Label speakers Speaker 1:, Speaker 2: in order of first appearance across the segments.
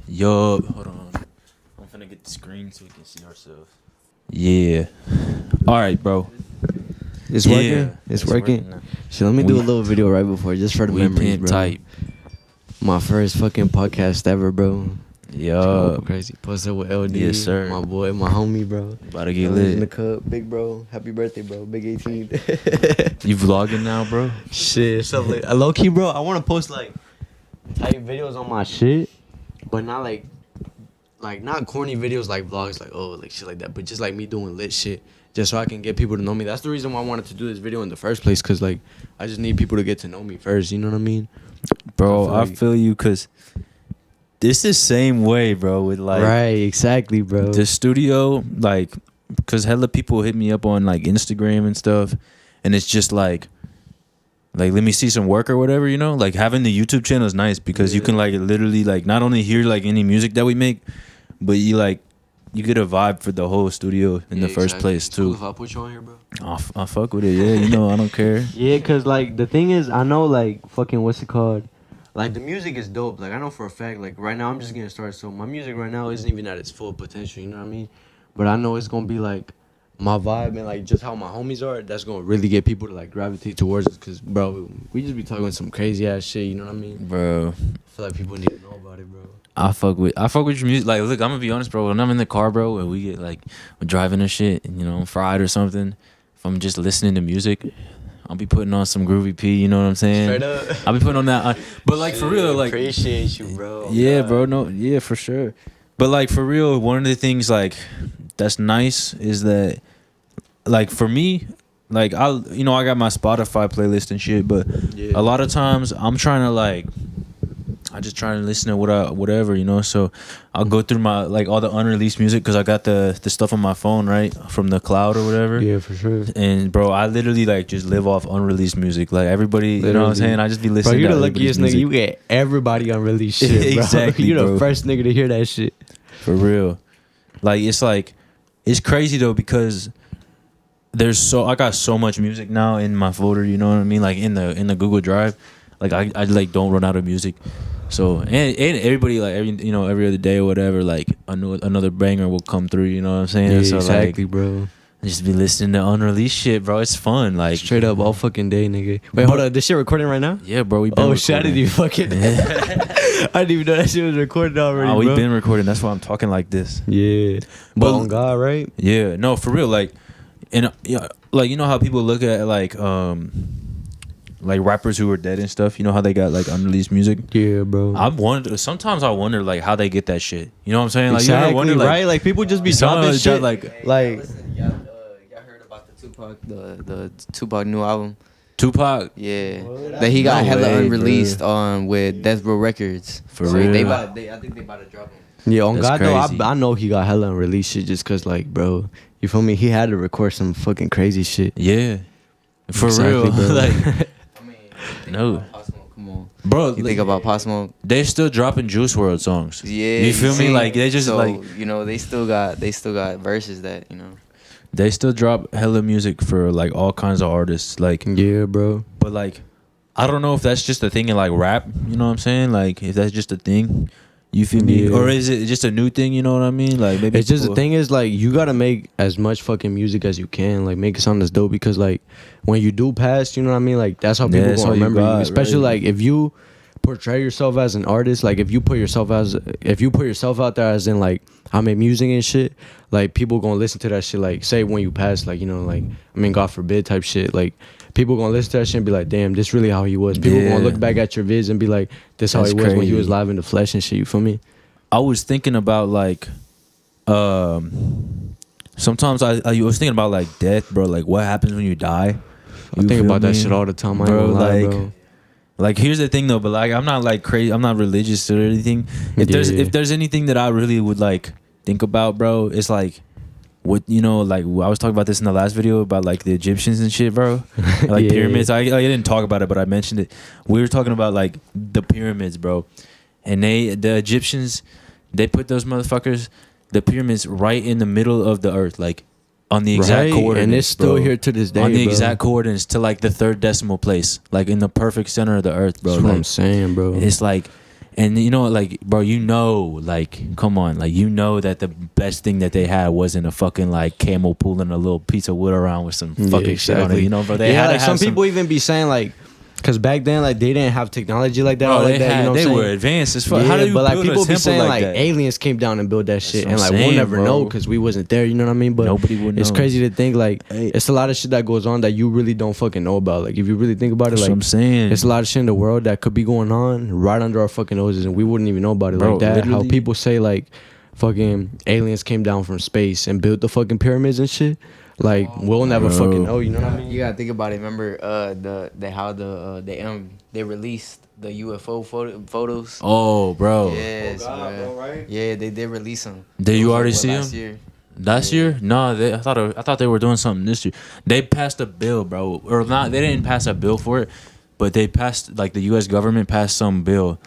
Speaker 1: Yo, hold on. I'm finna get the screen so we can see ourselves. Yeah. All right, bro.
Speaker 2: It's
Speaker 1: Yeah,
Speaker 2: working. It's working.
Speaker 1: now.
Speaker 2: So let me do a little video right before, just for the
Speaker 1: We
Speaker 2: memories,
Speaker 1: pin
Speaker 2: bro.
Speaker 1: tight.
Speaker 2: My first fucking podcast ever, bro.
Speaker 1: Yo.
Speaker 2: Crazy. Posted with LD.
Speaker 1: Yes, sir.
Speaker 2: My boy, my homie, bro.
Speaker 1: About to get
Speaker 2: In the
Speaker 1: lit.
Speaker 2: cup, big bro. Happy birthday, bro. Big 18.
Speaker 1: You vlogging now, bro?
Speaker 2: Shit, so lit. Low key, bro. I want to post like type videos on my shit, but not like not corny videos like vlogs, like like shit like that, but just like me doing lit shit, just so I can get people to know me. That's the reason why I wanted to do this video in the first place, cause like I just need people to get to know me first. You know what I mean?
Speaker 1: Bro, I
Speaker 2: I feel
Speaker 1: feel you because this the same way, bro, with like
Speaker 2: right, exactly, bro.
Speaker 1: the studio, like, because hella people hit me up on like Instagram and stuff, and it's just like let me see some work or whatever, you know? Like having the YouTube channel is nice because you can like literally like not only hear like any music that we make, but you get a vibe for the whole studio in the first place too.
Speaker 2: Cool if I put you on here, bro.
Speaker 1: I fuck with it, yeah, you know, I don't care.
Speaker 2: Yeah, cause like the thing is, I know like fucking what's it called? Like the music is dope. Like I know for a fact. Like right now, I'm just getting started, so my music right now isn't even at its full potential. You know what I mean? But I know it's gonna be like my vibe and like just how my homies are. That's gonna really get people to like gravitate towards us. Cause bro, we just be talking some crazy ass shit. You know what I mean?
Speaker 1: Bro,
Speaker 2: I feel like people need to know about it, bro.
Speaker 1: I fuck with your music. Like, look, I'm gonna be honest, bro. When I'm in the car, bro, and we get like we're driving and shit, and you know, I'm fried or something. If I'm just listening to music, I'll be putting on some Groovie P. You know what I'm saying?
Speaker 2: Straight up.
Speaker 1: I'll be putting on that. But like for real, like
Speaker 2: appreciate you, bro.
Speaker 1: yeah,
Speaker 2: God.
Speaker 1: bro. No, yeah, for sure. But like for real, one of the things like that's nice is that like for me, like I got my Spotify playlist and shit, but
Speaker 2: Yeah.
Speaker 1: a lot of times I'm trying to like I just try to listen to whatever, you know. So I'll go through my like all the unreleased music because I got the stuff on my phone, right, from the cloud or whatever.
Speaker 2: Yeah, for sure.
Speaker 1: And bro, I literally like just live off unreleased music. Like everybody, you know what I'm saying? I just be
Speaker 2: Bro,
Speaker 1: listening.
Speaker 2: you're
Speaker 1: to
Speaker 2: the
Speaker 1: everybody's
Speaker 2: luckiest nigga.
Speaker 1: music.
Speaker 2: You get everybody unreleased shit, bro.
Speaker 1: Exactly,
Speaker 2: You're
Speaker 1: bro.
Speaker 2: the first nigga to hear that shit.
Speaker 1: For real. Like it's crazy though because I got so much music now in my folder, you know what I mean? Like in the Google Drive. Like I like don't run out of music. So and everybody like every other day or whatever, like another banger will come through, you know what I'm saying?
Speaker 2: Yeah,
Speaker 1: so
Speaker 2: exactly,
Speaker 1: like
Speaker 2: bro.
Speaker 1: I just be listening to unreleased shit, bro. It's fun. Like
Speaker 2: Straight up all fucking day, nigga. Wait, hold on. This shit recording right now?
Speaker 1: yeah, bro, we been
Speaker 2: Oh
Speaker 1: recording.
Speaker 2: shit, I didn't even fucking I didn't even know that shit was recorded already,
Speaker 1: Oh,
Speaker 2: bro.
Speaker 1: we've been recording. That's why I'm talking like this.
Speaker 2: Yeah. But on God, right?
Speaker 1: Yeah, no, for real. Like, and yeah, like you know how people look at like rappers who are dead and stuff. You know how they got like unreleased music.
Speaker 2: Yeah, bro.
Speaker 1: Sometimes I wonder like how they get that shit. You know what I'm saying? Like
Speaker 2: Exactly,
Speaker 1: you ever wonder like
Speaker 2: right? Like people just be
Speaker 1: some
Speaker 2: dropping
Speaker 1: of
Speaker 2: shit.
Speaker 1: like
Speaker 3: Listen, y'all heard about the Tupac, the Tupac new album?
Speaker 1: Tupac.
Speaker 3: Yeah, that he got
Speaker 1: No
Speaker 3: hella
Speaker 1: way,
Speaker 3: unreleased on with Death Row Records.
Speaker 1: For
Speaker 3: So
Speaker 1: real?
Speaker 3: I think they about to drop him.
Speaker 2: Yeah, on
Speaker 1: That's
Speaker 2: God
Speaker 1: crazy.
Speaker 2: though, I know he got hella unreleased shit just cause like, bro, you feel me? He had to record some fucking crazy shit.
Speaker 1: Yeah, for
Speaker 2: Exactly,
Speaker 1: real.
Speaker 2: bro.
Speaker 1: Like,
Speaker 3: I mean,
Speaker 1: No.
Speaker 3: about Pop Smoke, come on.
Speaker 1: bro,
Speaker 3: You think about Pop Smoke?
Speaker 1: they're still dropping Juice WRLD songs.
Speaker 3: Yeah,
Speaker 1: you feel me?
Speaker 3: see?
Speaker 1: Like they just
Speaker 3: so,
Speaker 1: like
Speaker 3: you know they still got verses that you know.
Speaker 1: they still drop hella music for like all kinds of artists. Like,
Speaker 2: Yeah, bro.
Speaker 1: but like, I don't know if that's just a thing in like rap. You know what I'm saying? Like, if that's just a thing, you feel me?
Speaker 2: Yeah.
Speaker 1: Or is it just a new thing? You know what I mean? Like, maybe
Speaker 2: It's just the
Speaker 1: people-
Speaker 2: thing is like you gotta make as much fucking music as you can, like make it sound as dope because like when you do pass, you know what I mean? Like that's how people
Speaker 1: that's
Speaker 2: gonna
Speaker 1: all you
Speaker 2: remember you.
Speaker 1: got,
Speaker 2: Especially
Speaker 1: right?
Speaker 2: like if you portray yourself as an artist, like if you put yourself out there as in like I make music and shit, like people gonna listen to that shit. Like say when you pass, like you know, like I mean God forbid type shit, like people gonna listen to that shit and be like, damn, this really how he was. People
Speaker 1: Yeah.
Speaker 2: gonna look back at your vids and be like, this how
Speaker 1: That's
Speaker 2: he was when he was
Speaker 1: crazy.
Speaker 2: live in the flesh and shit. You feel me?
Speaker 1: I was thinking about like, sometimes I was thinking about like death, bro. Like, what happens when you die?
Speaker 2: I
Speaker 1: You
Speaker 2: think
Speaker 1: feel
Speaker 2: about that
Speaker 1: me?
Speaker 2: shit all the time. I ain't
Speaker 1: Bro,
Speaker 2: gonna lie,
Speaker 1: like,
Speaker 2: bro.
Speaker 1: Like, here's the thing though, but like I'm not like crazy, I'm not religious or anything. If there's anything that I really would like think about, bro, it's like what like I was talking about this in the last video about like the Egyptians and shit, bro. Like
Speaker 2: Yeah.
Speaker 1: pyramids. I didn't talk about it, but I mentioned it. We were talking about like the pyramids, bro. And the Egyptians, they put those motherfuckers, the pyramids right in the middle of the earth, like on the exact
Speaker 2: Right,
Speaker 1: coordinates,
Speaker 2: and it's still
Speaker 1: bro.
Speaker 2: here to this day,
Speaker 1: on the
Speaker 2: bro.
Speaker 1: exact coordinates to like the third decimal place, like in the perfect center of the earth, bro.
Speaker 2: That's what
Speaker 1: Like,
Speaker 2: I'm saying, bro.
Speaker 1: it's like, And you know, like, bro, you know, like, come on, like, you know that the best thing that they had wasn't a fucking like camel pulling a little piece of wood around with some fucking shit on it. You know, bro. They had
Speaker 2: like
Speaker 1: to
Speaker 2: some
Speaker 1: have
Speaker 2: people even be saying like, because back then like they didn't have technology like that.
Speaker 1: Bro,
Speaker 2: or like
Speaker 1: they
Speaker 2: that,
Speaker 1: had,
Speaker 2: you know what
Speaker 1: they
Speaker 2: I'm
Speaker 1: were
Speaker 2: saying?
Speaker 1: advanced as fuck.
Speaker 2: Yeah,
Speaker 1: How do you
Speaker 2: but like
Speaker 1: build
Speaker 2: people
Speaker 1: a
Speaker 2: be
Speaker 1: temple
Speaker 2: saying like
Speaker 1: that?
Speaker 2: aliens came down and built that shit,
Speaker 1: what
Speaker 2: and
Speaker 1: I'm
Speaker 2: like
Speaker 1: saying,
Speaker 2: we'll never
Speaker 1: bro.
Speaker 2: know because we wasn't there. You know what I mean? But
Speaker 1: Nobody would
Speaker 2: it's
Speaker 1: know.
Speaker 2: crazy to think like
Speaker 1: Hey.
Speaker 2: it's a lot of shit that goes on that you really don't fucking know about. Like if you really think about it,
Speaker 1: That's
Speaker 2: like
Speaker 1: what I'm saying.
Speaker 2: it's a lot of shit in the world that could be going on right under our fucking noses, and we wouldn't even know about it.
Speaker 1: Bro,
Speaker 2: Like that, how
Speaker 1: literally.
Speaker 2: people say like fucking aliens came down from space and built the fucking pyramids and shit. Like we'll never
Speaker 1: Bro.
Speaker 2: fucking know. You know what I mean?
Speaker 3: You gotta think about it. Remember, they released the UFO photos.
Speaker 1: Oh, bro.
Speaker 3: Yes,
Speaker 2: God,
Speaker 3: man.
Speaker 2: bro, right?
Speaker 3: Yeah, they did release them.
Speaker 1: Did you already see
Speaker 3: last
Speaker 1: them?
Speaker 3: year?
Speaker 1: Last year? No, I thought they were doing something this year. They passed a bill, bro, or not? They didn't pass a bill for it, but they passed, like, the U.S. government passed some bill,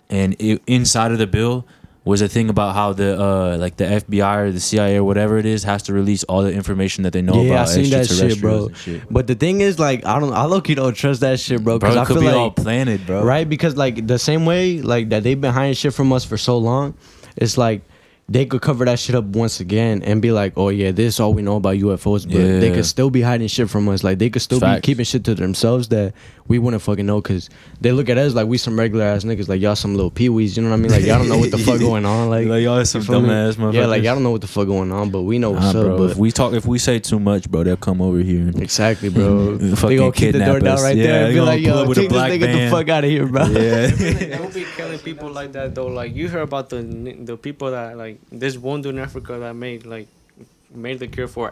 Speaker 1: and inside of the bill was a thing about how the like the FBI or the CIA or whatever it is has to release all the information that they know
Speaker 2: Yeah, I
Speaker 1: about
Speaker 2: seen that shit,
Speaker 1: extraterrestrials
Speaker 2: bro.
Speaker 1: and shit.
Speaker 2: But the thing is, like, I low-key don't trust that shit, bro.
Speaker 1: Bro,
Speaker 2: Because
Speaker 1: it
Speaker 2: I
Speaker 1: could
Speaker 2: feel
Speaker 1: be
Speaker 2: like
Speaker 1: all planted, bro.
Speaker 2: right? Because like the same way like that they've been hiding shit from us for so long, it's like they could cover that shit up once again and be like, oh yeah, this is all we know about UFOs, but they
Speaker 1: Yeah.
Speaker 2: could still be hiding shit from us. Like they could still
Speaker 1: Facts.
Speaker 2: be keeping shit to themselves that we wouldn't fucking know because they look at us like we some regular ass niggas, like y'all some little peewees, you know what I mean? Like y'all don't know what the fuck going on. Like
Speaker 1: y'all some
Speaker 2: you feel me?
Speaker 1: dumbass motherfuckers.
Speaker 2: Yeah, like y'all don't know what the fuck going on, but we know what's
Speaker 1: Nah,
Speaker 2: up.
Speaker 1: bro.
Speaker 2: But
Speaker 1: If we say too much, bro, they'll come over here. And
Speaker 2: exactly, bro. They
Speaker 1: fucking
Speaker 2: gonna keep the door
Speaker 1: kidnap
Speaker 2: down
Speaker 1: us.
Speaker 2: right
Speaker 1: Yeah,
Speaker 2: there and
Speaker 1: they
Speaker 2: be
Speaker 1: gonna
Speaker 2: like,
Speaker 1: pull
Speaker 2: yo,
Speaker 1: up with a
Speaker 2: take this
Speaker 1: black
Speaker 2: nigga the
Speaker 1: van.
Speaker 2: fuck out of here, bro.
Speaker 1: Yeah.
Speaker 4: Don't be killing people like that though. Like you heard about the people that like this one dude in Africa that made the cure for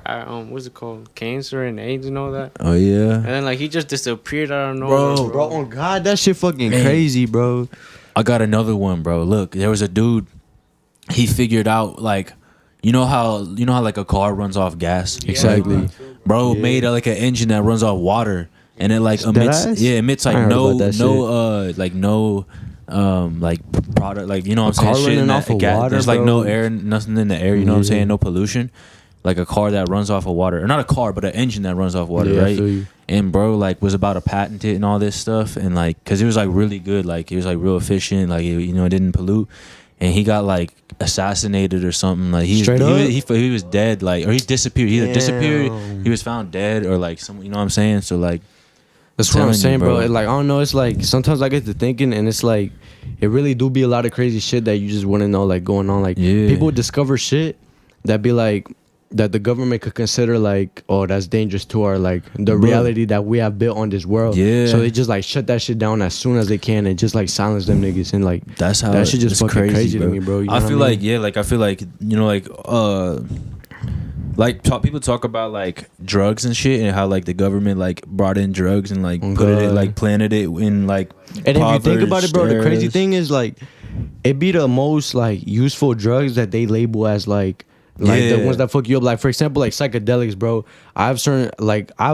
Speaker 4: what's it called, cancer and AIDS and all that.
Speaker 1: Oh yeah.
Speaker 4: And then like he just disappeared out of nowhere,
Speaker 2: Bro, oh God, that shit fucking
Speaker 1: Hey.
Speaker 2: crazy, bro.
Speaker 1: I got another one, bro. Look, there was a dude. He figured out like, you know how like a car runs off gas.
Speaker 2: Exactly.
Speaker 1: Bro
Speaker 2: Yeah.
Speaker 1: made like an engine that runs off water, and it like
Speaker 2: Dead
Speaker 1: emits
Speaker 2: ass?
Speaker 1: emits
Speaker 2: I
Speaker 1: like
Speaker 2: heard
Speaker 1: no
Speaker 2: about that
Speaker 1: like no like product, like, you know what I'm
Speaker 2: A car
Speaker 1: saying, shit in
Speaker 2: running
Speaker 1: that
Speaker 2: off of
Speaker 1: gas.
Speaker 2: water,
Speaker 1: There's like no
Speaker 2: bro.
Speaker 1: air, nothing in the air. You know what I'm
Speaker 2: Yeah.
Speaker 1: saying? No pollution. Like a car that runs off of water, or not a car, but an engine that runs off water,
Speaker 2: Yeah, I
Speaker 1: right?
Speaker 2: feel you.
Speaker 1: And bro, like, was about to patent it and all this stuff, and like, cause it was like really good, like it was like real efficient, like it, it didn't pollute, and he got like assassinated or something, like
Speaker 2: Straight up?
Speaker 1: he was dead, like, or he disappeared. He either disappeared,
Speaker 2: Damn.
Speaker 1: he was found dead, or like some, you know what I'm saying? So like,
Speaker 2: That's what I'm
Speaker 1: telling you,
Speaker 2: saying, bro.
Speaker 1: bro.
Speaker 2: It, like I don't know. It's like sometimes I get to thinking, and it's like it really do be a lot of crazy shit that you just wouldn't know, like going on. Like
Speaker 1: Yeah.
Speaker 2: people discover shit that be like that the government could consider like, oh, that's dangerous to our like the
Speaker 1: Bro.
Speaker 2: reality that we have built on this world.
Speaker 1: Yeah.
Speaker 2: So they just like shut that shit down as soon as they can and just like silence them niggas and like
Speaker 1: that's how
Speaker 2: that shit just
Speaker 1: it's
Speaker 2: fucking crazy to me, bro. You know
Speaker 1: I
Speaker 2: what
Speaker 1: feel
Speaker 2: mean?
Speaker 1: like, yeah, like I feel like, people talk about like drugs and shit, and how like the government like brought in drugs and like
Speaker 2: Oh,
Speaker 1: put it,
Speaker 2: God.
Speaker 1: like planted it in like
Speaker 2: And if you think about it, bro, the crazy
Speaker 1: areas.
Speaker 2: thing is like it be the most like useful drugs that they label as like the
Speaker 1: Yeah.
Speaker 2: ones that fuck you up. Like for example, like psychedelics, bro. I've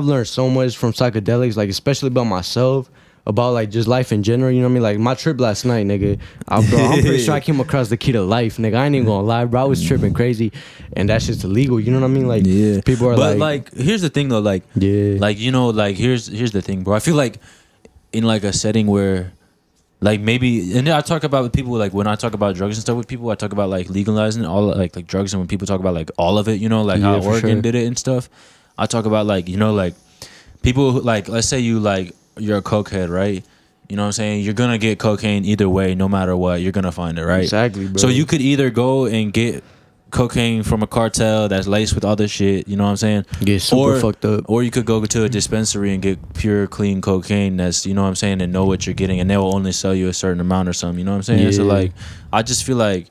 Speaker 2: learned so much from psychedelics, like especially about myself, about like just life in general. You know what I mean? Like my trip last night, nigga. I'm pretty sure I came across the key to life, nigga. I ain't even gonna lie, bro. I was tripping crazy, and that shit's illegal. You know what I mean? Like
Speaker 1: Yeah,
Speaker 2: people are
Speaker 1: but
Speaker 2: like,
Speaker 1: here's the thing though, like,
Speaker 2: yeah,
Speaker 1: like, like here's the thing, bro. I feel like in like a setting where, like, maybe, and then I talk about with people, like when I talk about drugs and stuff with people, I talk about like legalizing all like drugs, and when people talk about like all of it, like
Speaker 2: Yeah,
Speaker 1: how
Speaker 2: for
Speaker 1: Oregon
Speaker 2: sure.
Speaker 1: did it and stuff, I talk about like, like people who, like, let's say you're a cokehead, right? You know what I'm saying? You're gonna get cocaine either way, no matter what. You're gonna find it, right?
Speaker 2: exactly, bro.
Speaker 1: So you could either go and get cocaine from a cartel that's laced with other shit, you know what I'm saying?
Speaker 2: get super fucked up.
Speaker 1: Or you could go to a dispensary and get pure, clean cocaine that's, you know what I'm saying, and know what you're getting, and they will only sell you a certain amount or something, you know what I'm saying? So,
Speaker 2: Yeah.
Speaker 1: like, I just feel like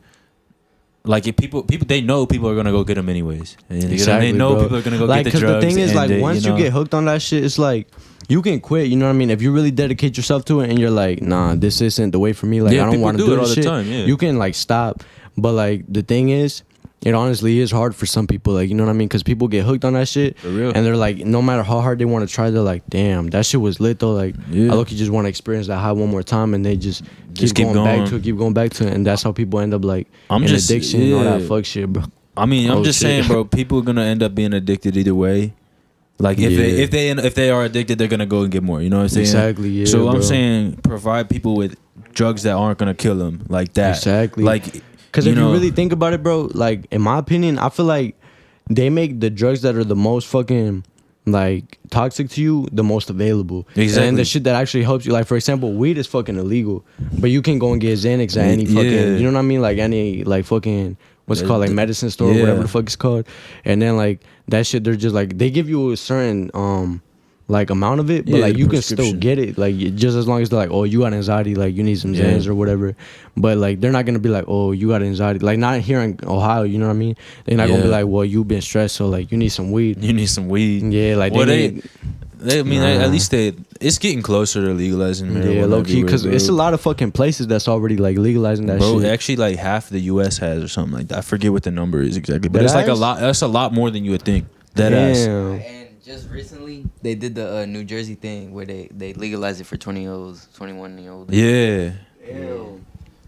Speaker 1: if people, they know people are gonna go get them anyways. And
Speaker 2: Exactly,
Speaker 1: they know
Speaker 2: bro.
Speaker 1: people are gonna go
Speaker 2: Like,
Speaker 1: get the
Speaker 2: cause
Speaker 1: drugs.
Speaker 2: the thing is,
Speaker 1: and
Speaker 2: like,
Speaker 1: they,
Speaker 2: once
Speaker 1: know,
Speaker 2: you get hooked on that shit, it's like you can quit. You know what I mean? If you really dedicate yourself to it, and you're like, nah, this isn't the way for me. Like,
Speaker 1: Yeah,
Speaker 2: I don't
Speaker 1: people
Speaker 2: want to
Speaker 1: do
Speaker 2: do
Speaker 1: it all
Speaker 2: this
Speaker 1: the
Speaker 2: shit.
Speaker 1: time, yeah.
Speaker 2: You can like stop, but like the thing is, it honestly is hard for some people. Like, you know what I mean? Because people get hooked on that shit,
Speaker 1: For real.
Speaker 2: and they're like, no matter how hard they want to try, they're like, damn, that shit was lit though. Like,
Speaker 1: Yeah.
Speaker 2: I look, you just want to experience that high one more time, and they just
Speaker 1: Just
Speaker 2: keep
Speaker 1: keep
Speaker 2: going back
Speaker 1: going.
Speaker 2: to it, keep going back to it, and that's how people end up like
Speaker 1: I'm
Speaker 2: in
Speaker 1: just-
Speaker 2: addiction and all that
Speaker 1: yeah.
Speaker 2: fuck shit, bro.
Speaker 1: I mean, I'm
Speaker 2: Oh,
Speaker 1: just
Speaker 2: shit.
Speaker 1: saying, bro. People are gonna end up being addicted either way. Like if
Speaker 2: Yeah.
Speaker 1: if they are addicted, they're gonna go and get more. You know what I'm saying?
Speaker 2: Exactly, yeah,
Speaker 1: So
Speaker 2: bro.
Speaker 1: I'm saying provide people with drugs that aren't gonna kill them, like that.
Speaker 2: Exactly.
Speaker 1: Like,
Speaker 2: because if you really think about it, bro, like in my opinion, I feel like they make the drugs that are the most fucking like toxic to you the most available.
Speaker 1: Exactly.
Speaker 2: And the shit that actually helps you, like for example, weed is fucking illegal, but you can go and get Xanax at any fucking,
Speaker 1: Yeah.
Speaker 2: you know what I mean, like any like fucking what's it called, like medicine store,
Speaker 1: Yeah.
Speaker 2: whatever the fuck it's called. And then like that shit, they're just like they give you a certain like amount of it, but
Speaker 1: Yeah,
Speaker 2: like
Speaker 1: the
Speaker 2: you can still
Speaker 1: prescription.
Speaker 2: get it, like just as long as they're like, oh, you got anxiety, like you need some
Speaker 1: Yeah.
Speaker 2: Xans or whatever. But like they're not gonna be like, oh, you got anxiety, like not here in Ohio, you know what I mean? They're not gonna be
Speaker 1: Yeah.
Speaker 2: like, well, you've been stressed, so like you need some weed.
Speaker 1: You need some weed.
Speaker 2: Yeah, like
Speaker 1: Well,
Speaker 2: they need,
Speaker 1: I mean,
Speaker 2: Nah.
Speaker 1: at least it's getting closer to legalizing marijuana.
Speaker 2: yeah, low key,
Speaker 1: everywhere,
Speaker 2: because
Speaker 1: bro.
Speaker 2: it's a lot of fucking places that's already like legalizing that
Speaker 1: Bro,
Speaker 2: shit.
Speaker 1: actually, like half the U.S. has or something like that. I forget what the number is exactly, but it's like a
Speaker 2: Deadass?
Speaker 1: lot. That's a lot more than you would think. That ass.
Speaker 2: Damn.
Speaker 3: And just recently, they did the New Jersey thing where they legalized it for 20-year-olds, 21-year-olds.
Speaker 1: Yeah,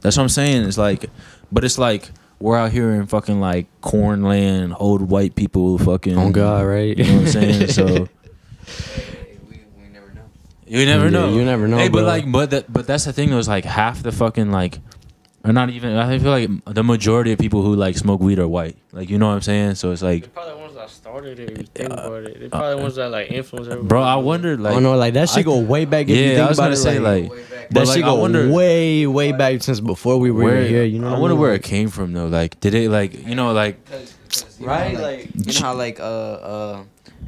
Speaker 1: that's what I'm saying. It's like, but it's like we're out here in fucking like corn land, old white people, fucking.
Speaker 2: Oh God, right?
Speaker 1: You know what I'm saying? So
Speaker 3: We never know.
Speaker 1: you never
Speaker 2: Yeah,
Speaker 1: know.
Speaker 2: you never know,
Speaker 1: Hey, but
Speaker 2: bro.
Speaker 1: like, but that's the thing. It was like half the fucking like. Or not even. I feel like the majority of people who like smoke weed are white. Like, you know what I'm saying? So it's
Speaker 4: They're
Speaker 1: like,
Speaker 4: probably the ones that started it. If you think about it, they're probably the ones that like influence everybody.
Speaker 1: bro, I wondered like.
Speaker 2: Oh no, like that shit
Speaker 1: I-
Speaker 2: go way back. If you
Speaker 1: Yeah,
Speaker 2: think
Speaker 1: I was
Speaker 2: about
Speaker 1: gonna
Speaker 2: it,
Speaker 1: say
Speaker 2: like,
Speaker 1: like.
Speaker 2: that
Speaker 1: but, like,
Speaker 2: shit
Speaker 1: I
Speaker 2: go
Speaker 1: wonder
Speaker 2: way back since before we were
Speaker 1: where
Speaker 2: here. You know,
Speaker 1: I
Speaker 2: what
Speaker 1: wonder
Speaker 2: mean?
Speaker 1: where
Speaker 2: Like,
Speaker 1: it came from though. Like, did it like like
Speaker 2: Right,
Speaker 3: Like, you know how like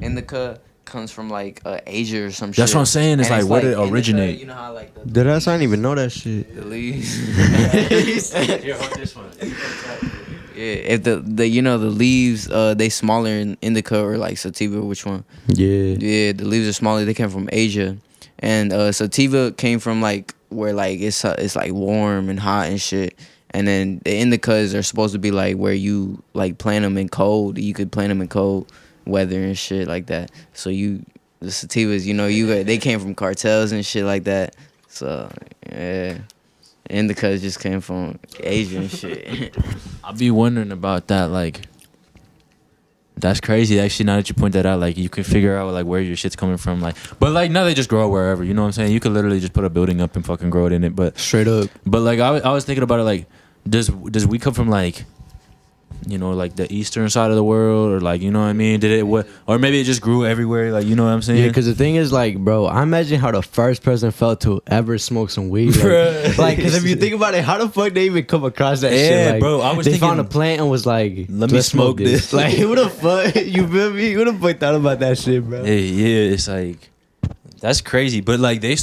Speaker 3: indica comes from like Asia or some shit.
Speaker 1: That's what I'm saying. It's
Speaker 3: And
Speaker 1: like, where did it
Speaker 3: indica,
Speaker 1: originate?
Speaker 3: You know how like the
Speaker 2: Did I didn't even know that shit.
Speaker 3: the leaves. Yeah, if the you know the leaves they smaller in indica or like sativa, which one?
Speaker 2: Yeah.
Speaker 3: Yeah, the leaves are smaller. They came from Asia, and sativa came from like where like it's like warm and hot and shit. And then the indicas are supposed to be like where you like plant them in cold. You could plant them in cold weather and shit like that. So the sativas, you know, they came from cartels and shit like that. So yeah, indicas just came from Asia and shit.
Speaker 1: I'll be wondering about that. Like, that's crazy. Actually, now that you point that out, like you can figure out like where your shit's coming from. Like, but like now they just grow wherever. You know what I'm saying? You could literally just put a building up and fucking grow it in it. But
Speaker 2: Straight up.
Speaker 1: like I was thinking about it. Like, does we come from like, you know, like the eastern side of the world, or like, you know what I mean? Did it what? Or maybe it just grew everywhere. Like, you know what I'm saying?
Speaker 2: Yeah, because the thing is, like, bro, I imagine how the first person felt to ever smoke some weed.
Speaker 1: Bruh.
Speaker 2: Like, because if you think about it, how the fuck they even come across that
Speaker 1: Yeah,
Speaker 2: shit? Like,
Speaker 1: bro, I was
Speaker 2: they
Speaker 1: thinking-
Speaker 2: found a plant and was like,
Speaker 1: Let me
Speaker 2: "Let's
Speaker 1: smoke this."
Speaker 2: Like, who the fuck? You feel me? Who the fuck thought about that shit, bro?
Speaker 1: Yeah, it's like that's crazy. But like they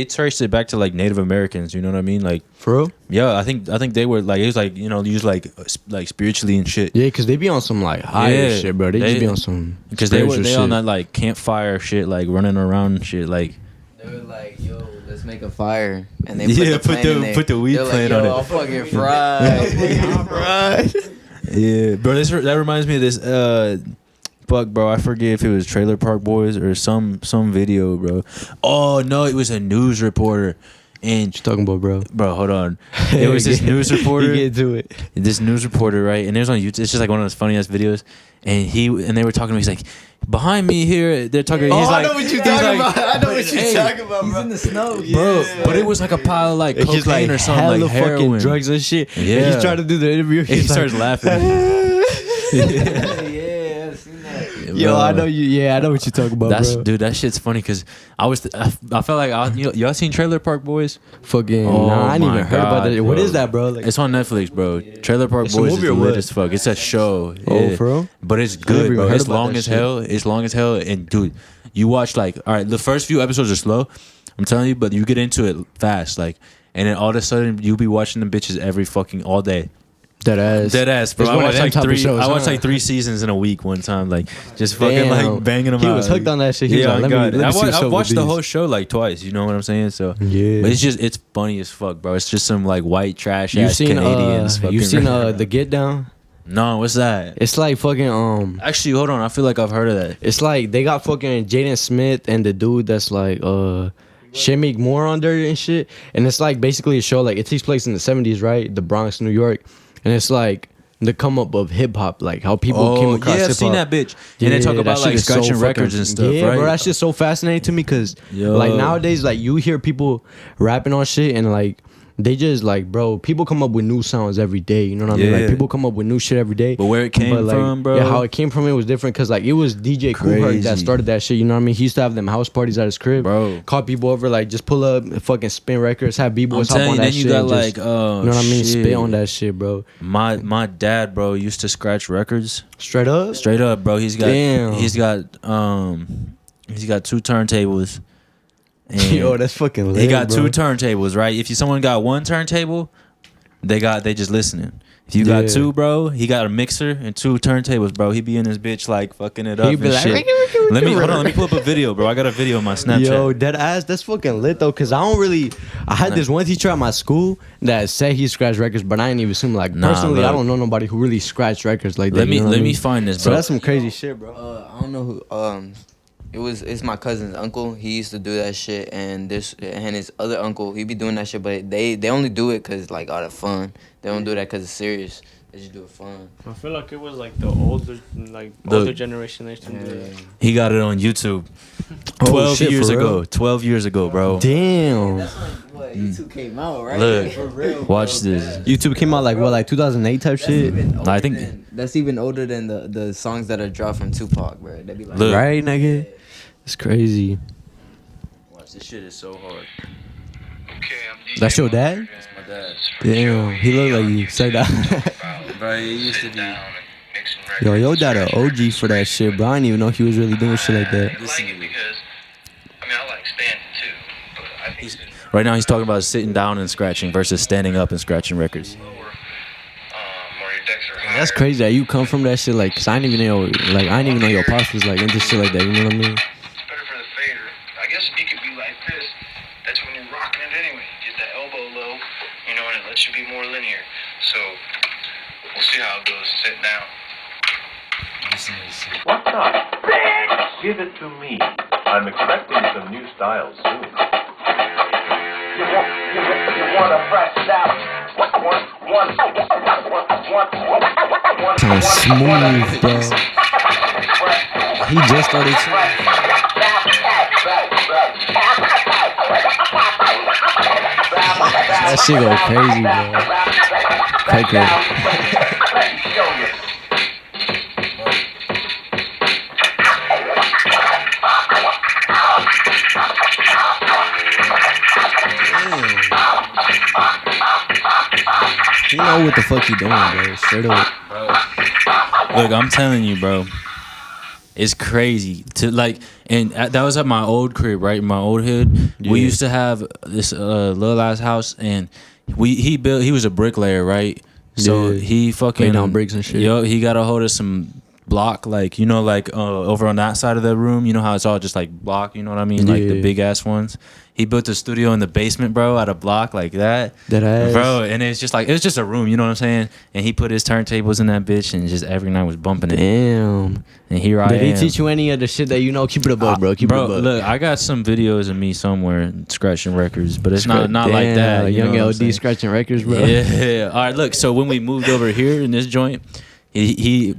Speaker 1: traced it back to like Native Americans. You know what I mean? Like,
Speaker 2: For real?
Speaker 1: yeah, I think they were like, it was like, you know, used like spiritually and shit.
Speaker 2: Yeah, because they be on some like higher
Speaker 1: Yeah,
Speaker 2: shit, bro. They just be on some
Speaker 1: Because they
Speaker 2: spiritual
Speaker 1: on
Speaker 2: shit.
Speaker 1: that like campfire shit, like running around and shit, like.
Speaker 3: They were like, "Yo, let's make a fire," and they
Speaker 1: Yeah,
Speaker 3: put
Speaker 1: put the weed
Speaker 3: They're
Speaker 1: plant
Speaker 3: like,
Speaker 1: on
Speaker 3: Yo,
Speaker 1: it.
Speaker 3: I'll fucking fry.
Speaker 1: Yeah, bro, that reminds me of this. Fuck, bro, I forget if it was Trailer Park Boys or some video, bro. Oh no, it was a news reporter, and
Speaker 2: What you talking about, bro?
Speaker 1: hold on, it was this news reporter.
Speaker 2: You get to it.
Speaker 1: This news reporter, right? And it was on YouTube. It's just like one of those funny ass videos. And they were talking to me. He's like, behind me here, they're talking.
Speaker 2: Oh,
Speaker 1: he's
Speaker 2: I
Speaker 1: like,
Speaker 2: know what you're
Speaker 1: he's
Speaker 2: talking
Speaker 1: like,
Speaker 2: about. I know what
Speaker 1: hey,
Speaker 2: you're talking about,
Speaker 3: He's
Speaker 2: bro.
Speaker 3: in the snow,
Speaker 1: bro. But it was like a pile of like
Speaker 2: It's
Speaker 1: cocaine
Speaker 2: just like
Speaker 1: or something,
Speaker 2: hella
Speaker 1: like heroin.
Speaker 2: fucking drugs and shit.
Speaker 1: Yeah.
Speaker 2: And he's trying to do the interview.
Speaker 1: And he
Speaker 2: He's
Speaker 1: starts laughing.
Speaker 3: Yeah, I've seen that.
Speaker 2: Yo,
Speaker 1: Bro.
Speaker 2: I know you. Yeah, I know what you're talking about,
Speaker 1: That's
Speaker 2: bro.
Speaker 1: dude. That shit's funny because I felt like y'all seen Trailer Park Boys?
Speaker 2: Fucking.
Speaker 1: Oh
Speaker 2: Nah, I ain't
Speaker 1: my
Speaker 2: even heard about
Speaker 1: God,
Speaker 2: that. What
Speaker 1: bro.
Speaker 2: is that, bro? Like,
Speaker 1: It's on Netflix, bro. Trailer Park
Speaker 2: It's a
Speaker 1: Boys is
Speaker 2: movie or
Speaker 1: lit
Speaker 2: what?
Speaker 1: as fuck. It's a show.
Speaker 2: Oh,
Speaker 1: Yeah.
Speaker 2: for real?
Speaker 1: But it's
Speaker 2: never
Speaker 1: good,
Speaker 2: even
Speaker 1: bro.
Speaker 2: heard
Speaker 1: It's
Speaker 2: about
Speaker 1: long
Speaker 2: that
Speaker 1: as
Speaker 2: shit.
Speaker 1: hell. It's long as hell. And dude, you watch like, all right, the first few episodes are slow. I'm telling you, but you get into it fast, like, and then all of a sudden you'll be watching them bitches every fucking all day.
Speaker 2: Dead ass.
Speaker 1: Dead ass, bro.
Speaker 2: It's
Speaker 1: I
Speaker 2: one of
Speaker 1: watched
Speaker 2: them
Speaker 1: like
Speaker 2: type of
Speaker 1: three.
Speaker 2: shows,
Speaker 1: I watched
Speaker 2: huh?
Speaker 1: like 3 seasons in a week one time, like just fucking
Speaker 2: Damn.
Speaker 1: like banging them
Speaker 2: He
Speaker 1: out.
Speaker 2: was hooked on that shit. He was
Speaker 1: Yeah,
Speaker 2: like,
Speaker 1: on
Speaker 2: let me
Speaker 1: God.
Speaker 2: see what's
Speaker 1: I
Speaker 2: up
Speaker 1: watched
Speaker 2: with
Speaker 1: the
Speaker 2: these.
Speaker 1: whole show like twice. You know what I'm saying? So
Speaker 2: Yeah.
Speaker 1: but it's funny as fuck, bro. It's just some like white trash
Speaker 2: You
Speaker 1: ass
Speaker 2: seen
Speaker 1: Canadians.
Speaker 2: you
Speaker 1: fucking
Speaker 2: seen
Speaker 1: around.
Speaker 2: the Get Down?
Speaker 1: No, what's that?
Speaker 2: It's like fucking
Speaker 1: Actually, hold on. I feel like I've heard of that.
Speaker 2: It's like they got fucking Jaden Smith and the dude that's like Shemig Moore on there and shit. And it's like basically a show like it takes place in the 70s, right? The Bronx, New York. And it's like the come up of hip hop, like how people came across
Speaker 1: yeah,
Speaker 2: hip
Speaker 1: I've seen
Speaker 2: hop.
Speaker 1: that bitch. And they talk
Speaker 2: that
Speaker 1: about
Speaker 2: shit
Speaker 1: like
Speaker 2: is so
Speaker 1: scratching
Speaker 2: fucking-
Speaker 1: records and stuff,
Speaker 2: yeah,
Speaker 1: right?
Speaker 2: bro, that shit's so fascinating to me because
Speaker 1: Yo.
Speaker 2: like nowadays, like you hear people rapping on shit and like they just like, bro, people come up with new sounds every day. You know what I mean?
Speaker 1: Yeah.
Speaker 2: Like people come up with new shit every day.
Speaker 1: But where it came
Speaker 2: But, like,
Speaker 1: from, bro.
Speaker 2: Yeah, how it came from, it was different because like it was DJ Kool Herc that
Speaker 1: Crazy.
Speaker 2: started that shit. You know what I mean? He used to have them house parties at his crib.
Speaker 1: Bro.
Speaker 2: Call people over, like just pull up, fucking spin records, have
Speaker 1: I'm
Speaker 2: b-boys hop
Speaker 1: telling
Speaker 2: on
Speaker 1: you,
Speaker 2: that
Speaker 1: then
Speaker 2: shit.
Speaker 1: you got
Speaker 2: and
Speaker 1: like,
Speaker 2: just, you know what I mean?
Speaker 1: shit.
Speaker 2: Spit on that shit, bro.
Speaker 1: My dad, bro, used to scratch records.
Speaker 2: Straight up.
Speaker 1: Straight up, bro. He's got
Speaker 2: Damn.
Speaker 1: he's got two turntables. And
Speaker 2: Yo, that's fucking lit,
Speaker 1: he got
Speaker 2: bro.
Speaker 1: two turntables, right? If someone got one turntable, they just listening. If you got
Speaker 2: Yeah.
Speaker 1: two, bro, he got a mixer and two turntables, bro. He be in his bitch like fucking it up
Speaker 2: He
Speaker 1: and
Speaker 2: be like,
Speaker 1: shit. Let me pull up a video, bro. I got a video on my Snapchat.
Speaker 2: Yo, dead ass, that's fucking lit though. Cause I had this one teacher at my school that said he scratched records, but I ain't even assume like
Speaker 1: Nah,
Speaker 2: personally, I
Speaker 1: look.
Speaker 2: don't know nobody who really scratched records like that.
Speaker 1: let me
Speaker 2: you know what
Speaker 1: let
Speaker 2: I
Speaker 1: me
Speaker 2: mean?
Speaker 1: find this,
Speaker 2: So
Speaker 1: bro.
Speaker 2: that's some crazy shit, bro.
Speaker 3: I don't know who. It's my cousin's uncle. He used to do that shit, and his other uncle, he be doing that shit, but they only do it cause like out of fun. They don't do that cause it's serious. They just do it fun.
Speaker 4: I feel like it was like the older generation that used to do that.
Speaker 1: He got it on YouTube.
Speaker 2: Oh,
Speaker 1: 12
Speaker 2: shit,
Speaker 1: years
Speaker 2: for real?
Speaker 1: ago. 12 years ago, bro.
Speaker 2: Damn.
Speaker 3: That's like what YouTube came out, right?
Speaker 1: Look,
Speaker 3: For real,
Speaker 1: watch
Speaker 3: bro.
Speaker 1: this.
Speaker 2: YouTube came out like what, like 2008 type
Speaker 3: That's
Speaker 2: shit,
Speaker 3: even older
Speaker 1: I think-
Speaker 3: that's even older than the songs that are dropped from Tupac, bro. They be like,
Speaker 1: Look.
Speaker 2: right, nigga? It's crazy.
Speaker 1: Watch, this shit is so hard.
Speaker 2: That's your dad?
Speaker 1: That's my dad.
Speaker 2: Damn, he look like you. Say that.
Speaker 1: Bro, he used to be.
Speaker 2: Yo, your dad a OG for that shit, bro. I didn't even know he was really doing shit like that.
Speaker 1: Listen to this.
Speaker 5: I like standing too, but I think
Speaker 1: He's- Right now, he's talking about sitting down and scratching versus standing up and scratching records.
Speaker 5: lower, where your decks are higher.
Speaker 2: That's crazy that you come from that shit, like, cause I didn't even know, like, I didn't even know your pops was like into shit like that. You know what I mean?
Speaker 5: It's better for the fader. I guess if you could be like this, that's when you're rocking it anyway. Get that elbow low, you know, and it lets you be more linear. So we'll see how it goes. Sit down.
Speaker 6: What's up? Give it to me. I'm expecting some new styles soon.
Speaker 5: You want to press it out.
Speaker 2: Sounds smooth, bro. He just started. That shit go crazy, bro. Crazy. You know what the fuck he doing, bro. Straight up.
Speaker 1: Look, I'm telling you, bro. It's crazy to like, and that was at my old crib, right? My old hood. We
Speaker 2: Yeah.
Speaker 1: used to have this little ass house, and he was a bricklayer, right? So
Speaker 2: Yeah.
Speaker 1: he fucking
Speaker 2: Lay down bricks and shit.
Speaker 1: Yo, he got a hold of some block, like over on that side of the room. You know how it's all just like block. You know what I mean? Like the
Speaker 2: Yeah.
Speaker 1: big ass ones. He built a studio in the basement, bro, out of block like that.
Speaker 2: That ass.
Speaker 1: Bro, and it's just a room, you know what I'm saying? And he put his turntables in that bitch and just every night was bumping it.
Speaker 2: Damn.
Speaker 1: And here I
Speaker 2: Did
Speaker 1: am.
Speaker 2: he teach you any of the shit that you know? Keep it above, bro. Keep it
Speaker 1: Bro,
Speaker 2: above.
Speaker 1: look, I got some videos of me somewhere scratching recorers, but it's not like
Speaker 2: Damn,
Speaker 1: that.
Speaker 2: like
Speaker 1: you know
Speaker 2: young
Speaker 1: what I'm
Speaker 2: LD
Speaker 1: saying?
Speaker 2: scratching records, bro.
Speaker 1: Yeah. All right, look. So when we moved over here in this joint, he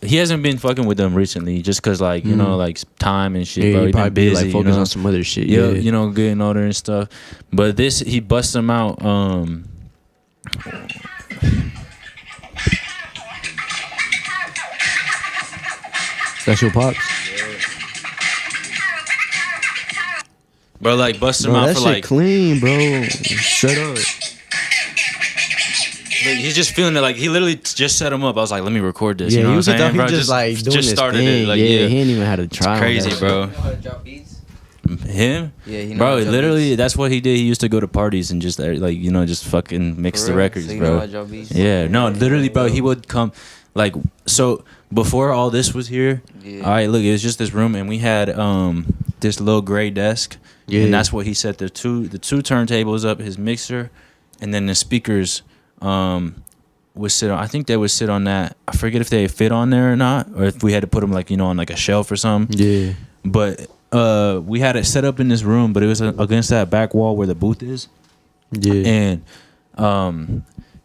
Speaker 1: hasn't been fucking with them recently, just cause like you know like time and shit,
Speaker 2: Yeah,
Speaker 1: bro.
Speaker 2: he
Speaker 1: He
Speaker 2: probably
Speaker 1: been
Speaker 2: be
Speaker 1: busy,
Speaker 2: like focused
Speaker 1: you know?
Speaker 2: on some other shit.
Speaker 1: Yeah,
Speaker 2: Yeah,
Speaker 1: you know, getting older and stuff. But this, he busts them out.
Speaker 2: That's your pops.
Speaker 1: Bro, like bust them
Speaker 2: Bro,
Speaker 1: out
Speaker 2: that
Speaker 1: for
Speaker 2: shit
Speaker 1: like.
Speaker 2: clean, bro. Straight up.
Speaker 1: Look, he's just feeling it. Like he literally just set him up. I was like, let me record this.
Speaker 2: Yeah,
Speaker 1: you know
Speaker 2: he
Speaker 1: what
Speaker 2: was
Speaker 1: I'm saying,
Speaker 2: he
Speaker 1: bro?
Speaker 2: just like doing
Speaker 1: just
Speaker 2: his
Speaker 1: started
Speaker 2: thing.
Speaker 1: it. Like,
Speaker 2: yeah,
Speaker 1: yeah,
Speaker 2: he ain't even had to try. on
Speaker 1: crazy,
Speaker 2: that
Speaker 1: bro.
Speaker 3: You know how to drop beats?
Speaker 1: Him?
Speaker 3: Yeah, he know
Speaker 1: Bro,
Speaker 3: how to drop
Speaker 1: literally,
Speaker 3: beats.
Speaker 1: that's what he did. He used to go to parties and just like just fucking mix
Speaker 3: For
Speaker 1: the
Speaker 3: real?
Speaker 1: records,
Speaker 3: So you know
Speaker 1: bro.
Speaker 3: how to drop beats?
Speaker 1: Yeah, no, literally, bro. He would come, like, so before all this was here.
Speaker 3: Yeah.
Speaker 1: All right, look, it was just this room, and we had this little gray desk,
Speaker 2: Yeah.
Speaker 1: and that's what he set the two turntables up, his mixer, and then the speakers would sit on. I think they would sit on that. I forget if they fit on there or not, or if we had to put them like on like a shelf or something.
Speaker 2: Yeah.
Speaker 1: But we had it set up in this room, but it was against that back wall where the booth is.
Speaker 2: Yeah.
Speaker 1: And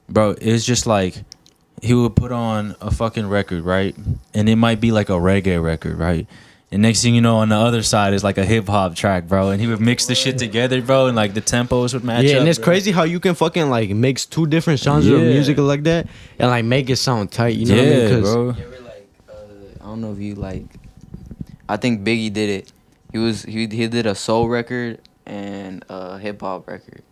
Speaker 1: bro, it's just like he would put on a fucking record, right? And it might be like a reggae record, right? And next thing you know, on the other side is like a hip hop track, bro. And he would mix the shit together, bro, and like the tempos would match up.
Speaker 2: Yeah, and it's
Speaker 1: bro.
Speaker 2: crazy how you can fucking like mix two different genres of
Speaker 1: Yeah.
Speaker 2: music like that and like make it sound tight. You know what I mean?
Speaker 1: Yeah,
Speaker 2: 'Cause
Speaker 1: bro.
Speaker 3: You ever like I don't know if you like I think Biggie did it. He did a soul record and a hip hop record.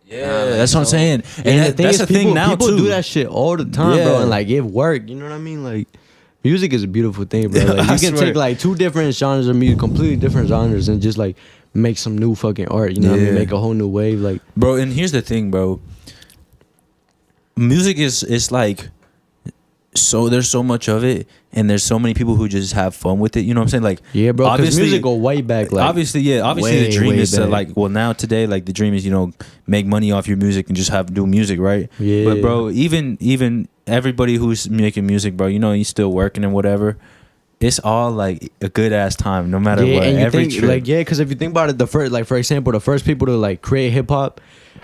Speaker 1: Yeah, that's what I'm saying. And
Speaker 2: And
Speaker 1: that, that's the
Speaker 2: people,
Speaker 1: thing now
Speaker 2: people
Speaker 1: too.
Speaker 2: do that shit all the time, bro,
Speaker 1: Yeah.
Speaker 2: and like it work. You know what I mean? Like, music is a beautiful thing, bro. Like,
Speaker 1: I
Speaker 2: you can
Speaker 1: swear.
Speaker 2: take like two different genres of music, completely different genres, and just like make some new fucking art. You know what I mean?
Speaker 1: Yeah.
Speaker 2: Make a whole new wave. Like,
Speaker 1: Bro, and here's the thing, bro. Music is like so there's so much of it, and there's so many people who just have fun with it. You know what I'm saying? Like,
Speaker 2: yeah, bro. Because
Speaker 1: obviously-
Speaker 2: music go way back. Like,
Speaker 1: obviously, yeah. Obviously,
Speaker 2: way,
Speaker 1: the dream
Speaker 2: way
Speaker 1: is to
Speaker 2: back.
Speaker 1: like. Well, now today, like the dream is make money off your music and just do music, right?
Speaker 2: Yeah.
Speaker 1: But bro, even everybody who's making music, bro, he's still working and whatever. It's all like a good ass time, no matter
Speaker 2: yeah,
Speaker 1: what.
Speaker 2: and you
Speaker 1: Every
Speaker 2: think
Speaker 1: trip.
Speaker 2: like because if you think about it, the first like for example, the first people to like create hip hop.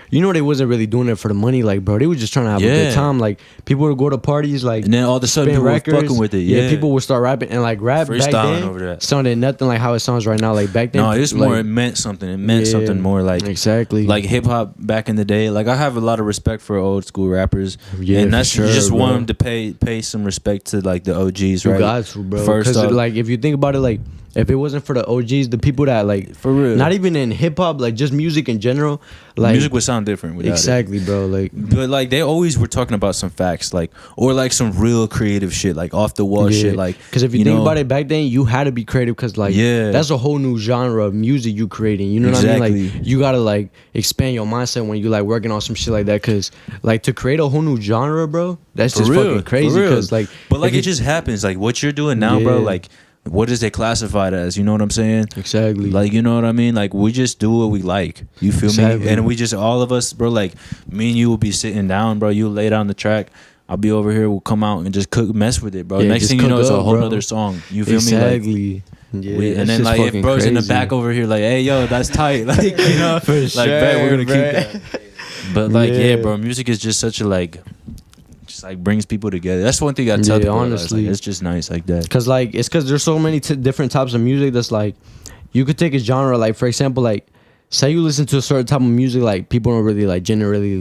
Speaker 2: They wasn't really doing it for the money, like, bro. They were just trying to have a
Speaker 1: Yeah.
Speaker 2: good time. Like, people would go to parties, like,
Speaker 1: and then all of a sudden,
Speaker 2: spin
Speaker 1: people were
Speaker 2: records.
Speaker 1: fucking with it. Yeah,
Speaker 2: people would start rapping and like rap back
Speaker 1: Freestyling
Speaker 2: then
Speaker 1: over that.
Speaker 2: sounded nothing like how it sounds right now. Like back then,
Speaker 1: no, it's
Speaker 2: like,
Speaker 1: more. It meant something. It meant
Speaker 2: yeah,
Speaker 1: something more. Like
Speaker 2: exactly,
Speaker 1: like hip hop back in the day. Like I have a lot of respect for old school rappers.
Speaker 2: Yeah,
Speaker 1: and
Speaker 2: for
Speaker 1: that's
Speaker 2: sure,
Speaker 1: you just
Speaker 2: bro.
Speaker 1: want them to pay some respect to like the OGs,
Speaker 2: you
Speaker 1: right?
Speaker 2: got to, bro.
Speaker 1: First
Speaker 2: Because
Speaker 1: off,
Speaker 2: like if you think about it, like if it wasn't for the OGs, the people that like
Speaker 1: for real,
Speaker 2: not even in hip hop, like just music in general, like
Speaker 1: music would sound different without
Speaker 2: exactly, bro. Like
Speaker 1: it. But like they always were talking about some facts, like or like some real creative shit, like off the wall shit, like
Speaker 2: because if you think about it, back then you had to be creative because like
Speaker 1: Yeah.
Speaker 2: that's a whole new genre of music you creating. You know what I mean?
Speaker 1: Exactly.
Speaker 2: Like you gotta like expand your mindset when you like working on some shit like that. Because like to create a whole new genre, bro, that's just fucking crazy.
Speaker 1: for real.
Speaker 2: Because like,
Speaker 1: but like
Speaker 2: if
Speaker 1: it
Speaker 2: you-
Speaker 1: just happens. Like what you're doing now, bro.
Speaker 2: Yeah.
Speaker 1: Like what is it classified as? You know what I'm saying?
Speaker 2: exactly
Speaker 1: Like, you know what I mean? Like, we just do what we like. You feel
Speaker 2: Exactly.
Speaker 1: me? And we just, all of us, bro, like, me and you will be sitting down, bro. You lay down the track. I'll be over here. We'll come out and just mess with it, bro.
Speaker 2: Yeah,
Speaker 1: Next
Speaker 2: just
Speaker 1: thing you know,
Speaker 2: cook
Speaker 1: it's a
Speaker 2: up,
Speaker 1: whole
Speaker 2: bro.
Speaker 1: nother song. You feel me?
Speaker 2: exactly.
Speaker 1: Like,
Speaker 2: Yeah,
Speaker 1: and
Speaker 2: that's
Speaker 1: then,
Speaker 2: just
Speaker 1: like, if
Speaker 2: fucking
Speaker 1: bro's in the
Speaker 2: crazy.
Speaker 1: back over here, like, hey, yo, that's tight. Like, you know?
Speaker 2: For
Speaker 1: like,
Speaker 2: sure,
Speaker 1: bet, we're going to
Speaker 2: bruh.
Speaker 1: keep that. But, like,
Speaker 2: Yeah.
Speaker 1: yeah, bro, music is just such a, like, just, like, brings people together. That's one thing I tell
Speaker 2: Yeah,
Speaker 1: people.
Speaker 2: honestly.
Speaker 1: It's just nice like that.
Speaker 2: Cause like it's cause there's so many different types of music that's like you could take a genre like for example like say you listen to a certain type of music like people don't really like generally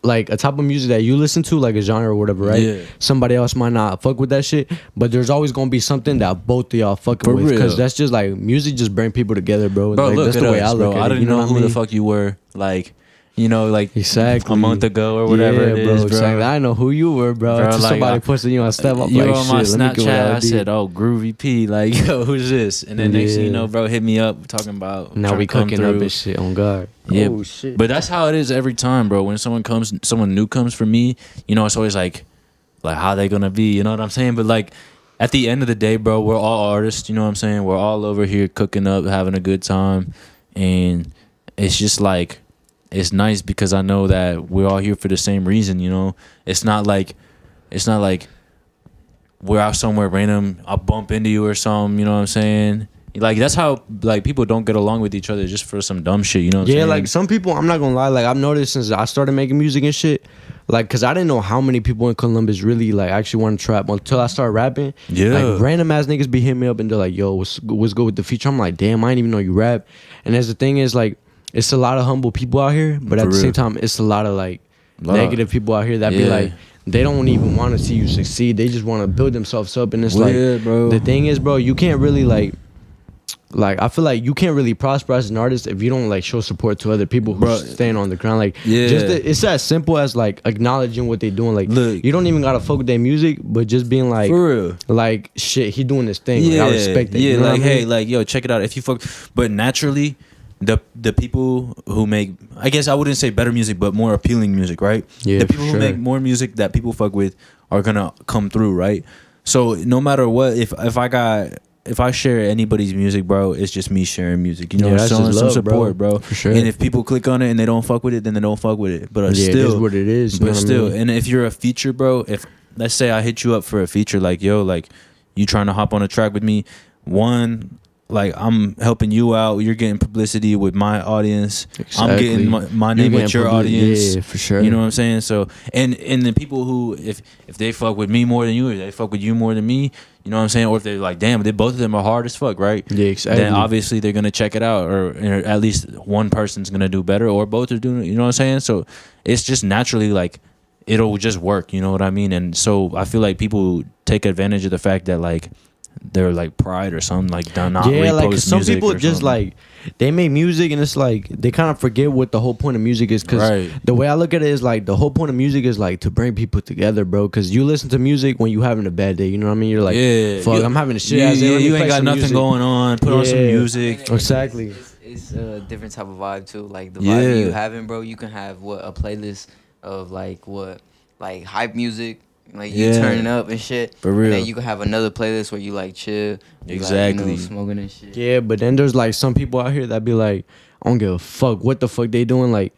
Speaker 2: like a type of music that you listen to like a genre or whatever, right?
Speaker 1: Yeah.
Speaker 2: Somebody else might not fuck with that shit, but there's always gonna be something that both of y'all fucking
Speaker 1: For
Speaker 2: with
Speaker 1: real.
Speaker 2: because that's just like music just bring people together, bro.
Speaker 1: Bro,
Speaker 2: Like,
Speaker 1: look
Speaker 2: that's
Speaker 1: at
Speaker 2: the way
Speaker 1: us,
Speaker 2: I look
Speaker 1: bro.
Speaker 2: at
Speaker 1: I
Speaker 2: it.
Speaker 1: didn't
Speaker 2: You know
Speaker 1: know
Speaker 2: what
Speaker 1: who
Speaker 2: I mean?
Speaker 1: the fuck you were. Like, like
Speaker 2: Exactly.
Speaker 1: a month ago or whatever
Speaker 2: yeah,
Speaker 1: it
Speaker 2: bro,
Speaker 1: is, bro.
Speaker 2: exactly. I know who you were, bro.
Speaker 1: Bro,
Speaker 2: Till
Speaker 1: like,
Speaker 2: somebody posted you on Step Up.
Speaker 1: You
Speaker 2: like,
Speaker 1: were on my
Speaker 2: shit, let me get what
Speaker 1: Snapchat. I
Speaker 2: did.
Speaker 1: said, "Oh, Groovie P." Like, yo, who's this? And then next thing you
Speaker 2: Yeah.
Speaker 1: know, bro, hit me up talking about
Speaker 2: Now
Speaker 1: trying
Speaker 2: we
Speaker 1: to come
Speaker 2: cooking up
Speaker 1: through.
Speaker 2: and shit on God.
Speaker 1: Yeah,
Speaker 2: Oh shit.
Speaker 1: but that's how it is every time, bro. When someone new comes for me, it's always like how they gonna be? You know what I'm saying? But like at the end of the day, bro, we're all artists. You know what I'm saying? We're all over here cooking up, having a good time, and it's just like. It's nice because I know that we're all here for the same reason, It's not like we're out somewhere random, I'll bump into you or something, you know what I'm saying? Like that's how like people don't get along with each other just for some dumb shit, you know what I'm
Speaker 2: Yeah,
Speaker 1: saying?
Speaker 2: like some people, I'm not gonna lie, like I've noticed since I started making music and shit, like, cause I didn't know how many people in Columbus really like actually want to trap until I started rapping.
Speaker 1: Yeah.
Speaker 2: Like random ass niggas be hitting me up and they're like, yo, what's good with the feature? I'm like, damn, I didn't even know you rap. And as the thing is, like, it's a lot of humble people out here, but at
Speaker 1: For
Speaker 2: the same
Speaker 1: real.
Speaker 2: time, it's a lot of like
Speaker 1: Lot.
Speaker 2: negative people out here that be
Speaker 1: Yeah.
Speaker 2: like, they don't even want to see you succeed. They just want to build themselves up. And it's
Speaker 1: Well,
Speaker 2: like,
Speaker 1: yeah, bro.
Speaker 2: the thing is, bro, you can't really like I feel like you can't really prosper as an artist if you don't like show support to other people who's
Speaker 1: Bro.
Speaker 2: staying on the ground. Like,
Speaker 1: Yeah.
Speaker 2: it's as simple as like acknowledging what they're doing. Like,
Speaker 1: Look.
Speaker 2: you don't even gotta fuck with their music, but just being like,
Speaker 1: For real.
Speaker 2: like shit, he doing this thing. Like, I respect it.
Speaker 1: Yeah,
Speaker 2: you know
Speaker 1: like
Speaker 2: what I mean?
Speaker 1: hey, like yo, check it out. If you fuck, but naturally, the people who make, I guess I wouldn't say better music, but more appealing music, right?
Speaker 2: Yeah,
Speaker 1: the
Speaker 2: for
Speaker 1: people who
Speaker 2: sure.
Speaker 1: make more music that people fuck with are gonna come through, right? So no matter what, if I share anybody's music, bro, it's just me sharing music. You know,
Speaker 2: Yeah, that's
Speaker 1: showing
Speaker 2: just
Speaker 1: some
Speaker 2: love,
Speaker 1: support, bro.
Speaker 2: For sure.
Speaker 1: And if people click on it and they don't fuck with it, then they don't fuck with it. But
Speaker 2: yeah,
Speaker 1: still,
Speaker 2: it is what it is. You know
Speaker 1: but
Speaker 2: what I
Speaker 1: still,
Speaker 2: mean?
Speaker 1: and if you're a feature, bro, if let's say I hit you up for a feature, like yo, like you trying to hop on a track with me, one, like I'm helping you out. You're getting publicity with my audience. I'm
Speaker 2: Exactly.
Speaker 1: getting my
Speaker 2: You
Speaker 1: name
Speaker 2: getting
Speaker 1: with your
Speaker 2: publicity,
Speaker 1: audience.
Speaker 2: yeah, for sure.
Speaker 1: You know what I'm saying? So and the people who if they fuck with me more than you, or they fuck with you more than me, you know what I'm saying? Or if they're like, damn, they both of them are hard as fuck, right?
Speaker 2: Yeah, exactly.
Speaker 1: Then obviously they're gonna check it out, or at least one person's gonna do better, or both are doing. You know what I'm saying? So it's just naturally like it'll just work. You know what I mean? And so I feel like people take advantage of the fact that like they're like pride or something, like not
Speaker 2: yeah, like 'cause
Speaker 1: repost
Speaker 2: some
Speaker 1: music
Speaker 2: people
Speaker 1: or
Speaker 2: just
Speaker 1: something.
Speaker 2: like they make music and it's like they kind of forget what the whole point of music is. Because
Speaker 1: Right.
Speaker 2: the way I look at it is like the whole point of music is like to bring people together, bro. Because you listen to music when you having a bad day. You know what I mean? You're like,
Speaker 1: yeah,
Speaker 2: fuck,
Speaker 1: you,
Speaker 2: I'm having a shit.
Speaker 1: You,
Speaker 2: ass day.
Speaker 1: yeah,
Speaker 2: Let me
Speaker 1: you
Speaker 2: play
Speaker 1: ain't got
Speaker 2: some
Speaker 1: nothing
Speaker 2: music.
Speaker 1: going on. Put on some
Speaker 2: Yeah.
Speaker 1: music.
Speaker 2: Exactly.
Speaker 3: It's a different type of vibe too. Like the
Speaker 1: Yeah.
Speaker 3: vibe you having, bro. You can have a playlist of like hype music, like you
Speaker 1: Yeah.
Speaker 3: turning up and shit.
Speaker 1: For real.
Speaker 3: And then you can have another playlist where you like chill, you
Speaker 1: Exactly.
Speaker 3: like, smoking and shit.
Speaker 2: Yeah, but then there's like some people out here that be like, I don't give a fuck what the fuck they doing. Like,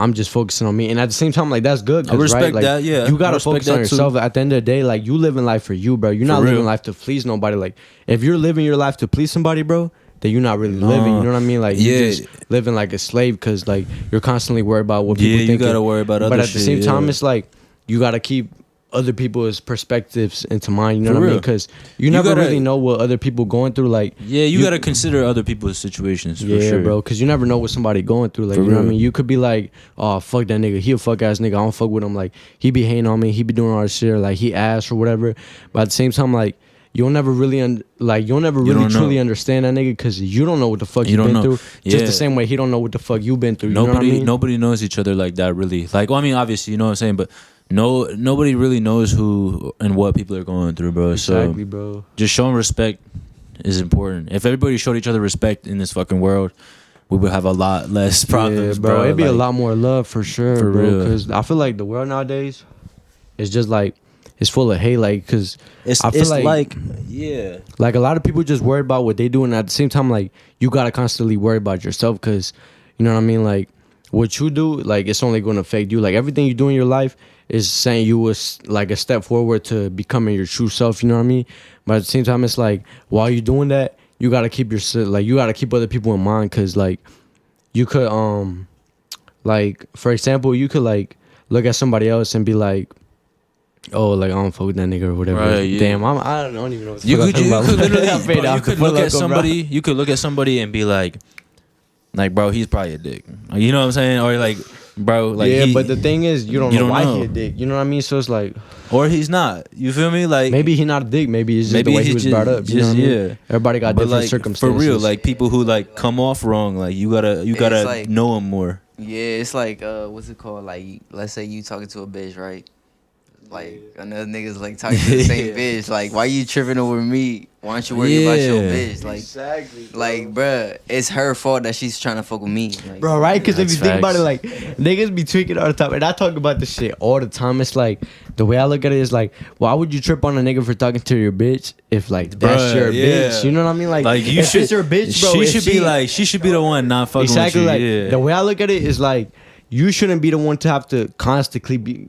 Speaker 2: I'm just focusing on me. And at the same time, like that's good. 'Cause,
Speaker 1: I respect
Speaker 2: right? Like,
Speaker 1: that, yeah.
Speaker 2: you
Speaker 1: I
Speaker 2: gotta
Speaker 1: respect
Speaker 2: focus on
Speaker 1: that too.
Speaker 2: yourself. At the end of the day, like you living life for you, bro. You're not
Speaker 1: real.
Speaker 2: living life to please nobody. Like if you're living your life to please somebody, bro, then you're not really living. You know what I mean? Like
Speaker 1: Yeah.
Speaker 2: you just living like a slave because like you're constantly worried about what people
Speaker 1: Yeah,
Speaker 2: think.
Speaker 1: you gotta worry about other
Speaker 2: But at
Speaker 1: shit,
Speaker 2: the same time,
Speaker 1: yeah.
Speaker 2: it's like you gotta keep other people's perspectives into mind. You know
Speaker 1: For
Speaker 2: what I mean?
Speaker 1: real.
Speaker 2: Because you
Speaker 1: You
Speaker 2: never
Speaker 1: gotta-
Speaker 2: really know what other people going through. Like
Speaker 1: Yeah, you gotta consider other people's situations. For
Speaker 2: yeah,
Speaker 1: sure.
Speaker 2: bro, because you never know what somebody going through. Like,
Speaker 1: For
Speaker 2: you know what I
Speaker 1: real.
Speaker 2: mean? You could be like, oh, fuck that nigga. He a fuck ass nigga. I don't fuck with him. Like, he be hating on me. He be doing all this shit. Or, like, he ass or whatever. But at the same time, like, you'll never really, you'll never really
Speaker 1: don't know.
Speaker 2: truly understand that nigga because you don't know what the fuck
Speaker 1: You
Speaker 2: you
Speaker 1: don't
Speaker 2: been
Speaker 1: know.
Speaker 2: through. Just
Speaker 1: Yeah.
Speaker 2: the same way he don't know what the fuck you been through. You know what I
Speaker 1: Nobody
Speaker 2: mean?
Speaker 1: nobody knows each other like that, really. Like, well, I mean, obviously, you know what I'm saying, but nobody really knows who and what people are going through, bro.
Speaker 2: Exactly,
Speaker 1: So
Speaker 2: bro.
Speaker 1: just showing respect is important. If everybody showed each other respect in this fucking world, we would have a lot less problems,
Speaker 2: yeah, bro. It'd be a
Speaker 1: Like,
Speaker 2: lot more love for sure,
Speaker 1: For
Speaker 2: bro.
Speaker 1: real.
Speaker 2: Because I feel like the world nowadays is just like, it's full of hate. Like, because
Speaker 1: It's
Speaker 2: I feel
Speaker 1: like yeah.
Speaker 2: like a lot of people just worry about what they do, and at the same time, like you gotta constantly worry about yourself, because you know what I mean. Like what you do, like it's only gonna affect you. Like everything you do in your life is saying you was like a step forward to becoming your true self. You know what I mean. But at the same time, it's like while you're doing that, you gotta keep you gotta keep other people in mind, because like you could like for example, you could like look at somebody else and be like, oh, like I don't fuck with that nigga or whatever.
Speaker 1: Right, yeah.
Speaker 2: Damn, I don't even know what the
Speaker 1: You
Speaker 2: fuck I'm
Speaker 1: could
Speaker 2: talking about.
Speaker 1: literally,
Speaker 2: I fade
Speaker 1: bro, you
Speaker 2: off
Speaker 1: could
Speaker 2: the
Speaker 1: look
Speaker 2: full
Speaker 1: at
Speaker 2: loco, bro.
Speaker 1: somebody. You could look at somebody and be like, bro, he's probably a dick. Like, you know what I'm saying? Or like, bro, like
Speaker 2: yeah,
Speaker 1: he-
Speaker 2: but the thing is, you don't
Speaker 1: you
Speaker 2: know
Speaker 1: don't
Speaker 2: why
Speaker 1: know.
Speaker 2: he a dick. You know what I mean? So it's like
Speaker 1: or he's not. You feel me? Like
Speaker 2: maybe he not a dick. Maybe it's just
Speaker 1: Maybe
Speaker 2: the way he
Speaker 1: he's
Speaker 2: was
Speaker 1: just-
Speaker 2: brought up. You know
Speaker 1: just-
Speaker 2: what I mean?
Speaker 1: yeah.
Speaker 2: Everybody got
Speaker 1: but
Speaker 2: different
Speaker 1: like
Speaker 2: circumstances.
Speaker 1: for real, like people who like come off wrong, like you gotta
Speaker 3: like-
Speaker 1: know him more.
Speaker 3: Yeah, it's like what's it called? Like let's say you talking to a bitch, right? Like another nigga's like talking to the same
Speaker 1: Yeah.
Speaker 3: bitch. Like why you tripping over me? Why don't you worry about your
Speaker 1: Yeah.
Speaker 3: bitch? Like
Speaker 2: exactly,
Speaker 3: like bruh, it's her fault that she's trying to fuck with me. Like,
Speaker 2: bro, right? Because if
Speaker 1: That's
Speaker 2: you think about it,
Speaker 1: facts.
Speaker 2: like niggas be tweaking all the time, and I talk about this shit all the time. It's like the way I look at it is like, why would you trip on a nigga for talking to your bitch if like that's
Speaker 1: Bruh,
Speaker 2: your
Speaker 1: yeah.
Speaker 2: bitch? You know what I mean? Like
Speaker 1: You
Speaker 2: if
Speaker 1: should.
Speaker 2: it's your bitch, bro.
Speaker 1: She
Speaker 2: if
Speaker 1: should be like. She should be the one not fucking
Speaker 2: exactly
Speaker 1: with
Speaker 2: like
Speaker 1: you. Yeah.
Speaker 2: the way I look at it is like you shouldn't be the one to have to constantly be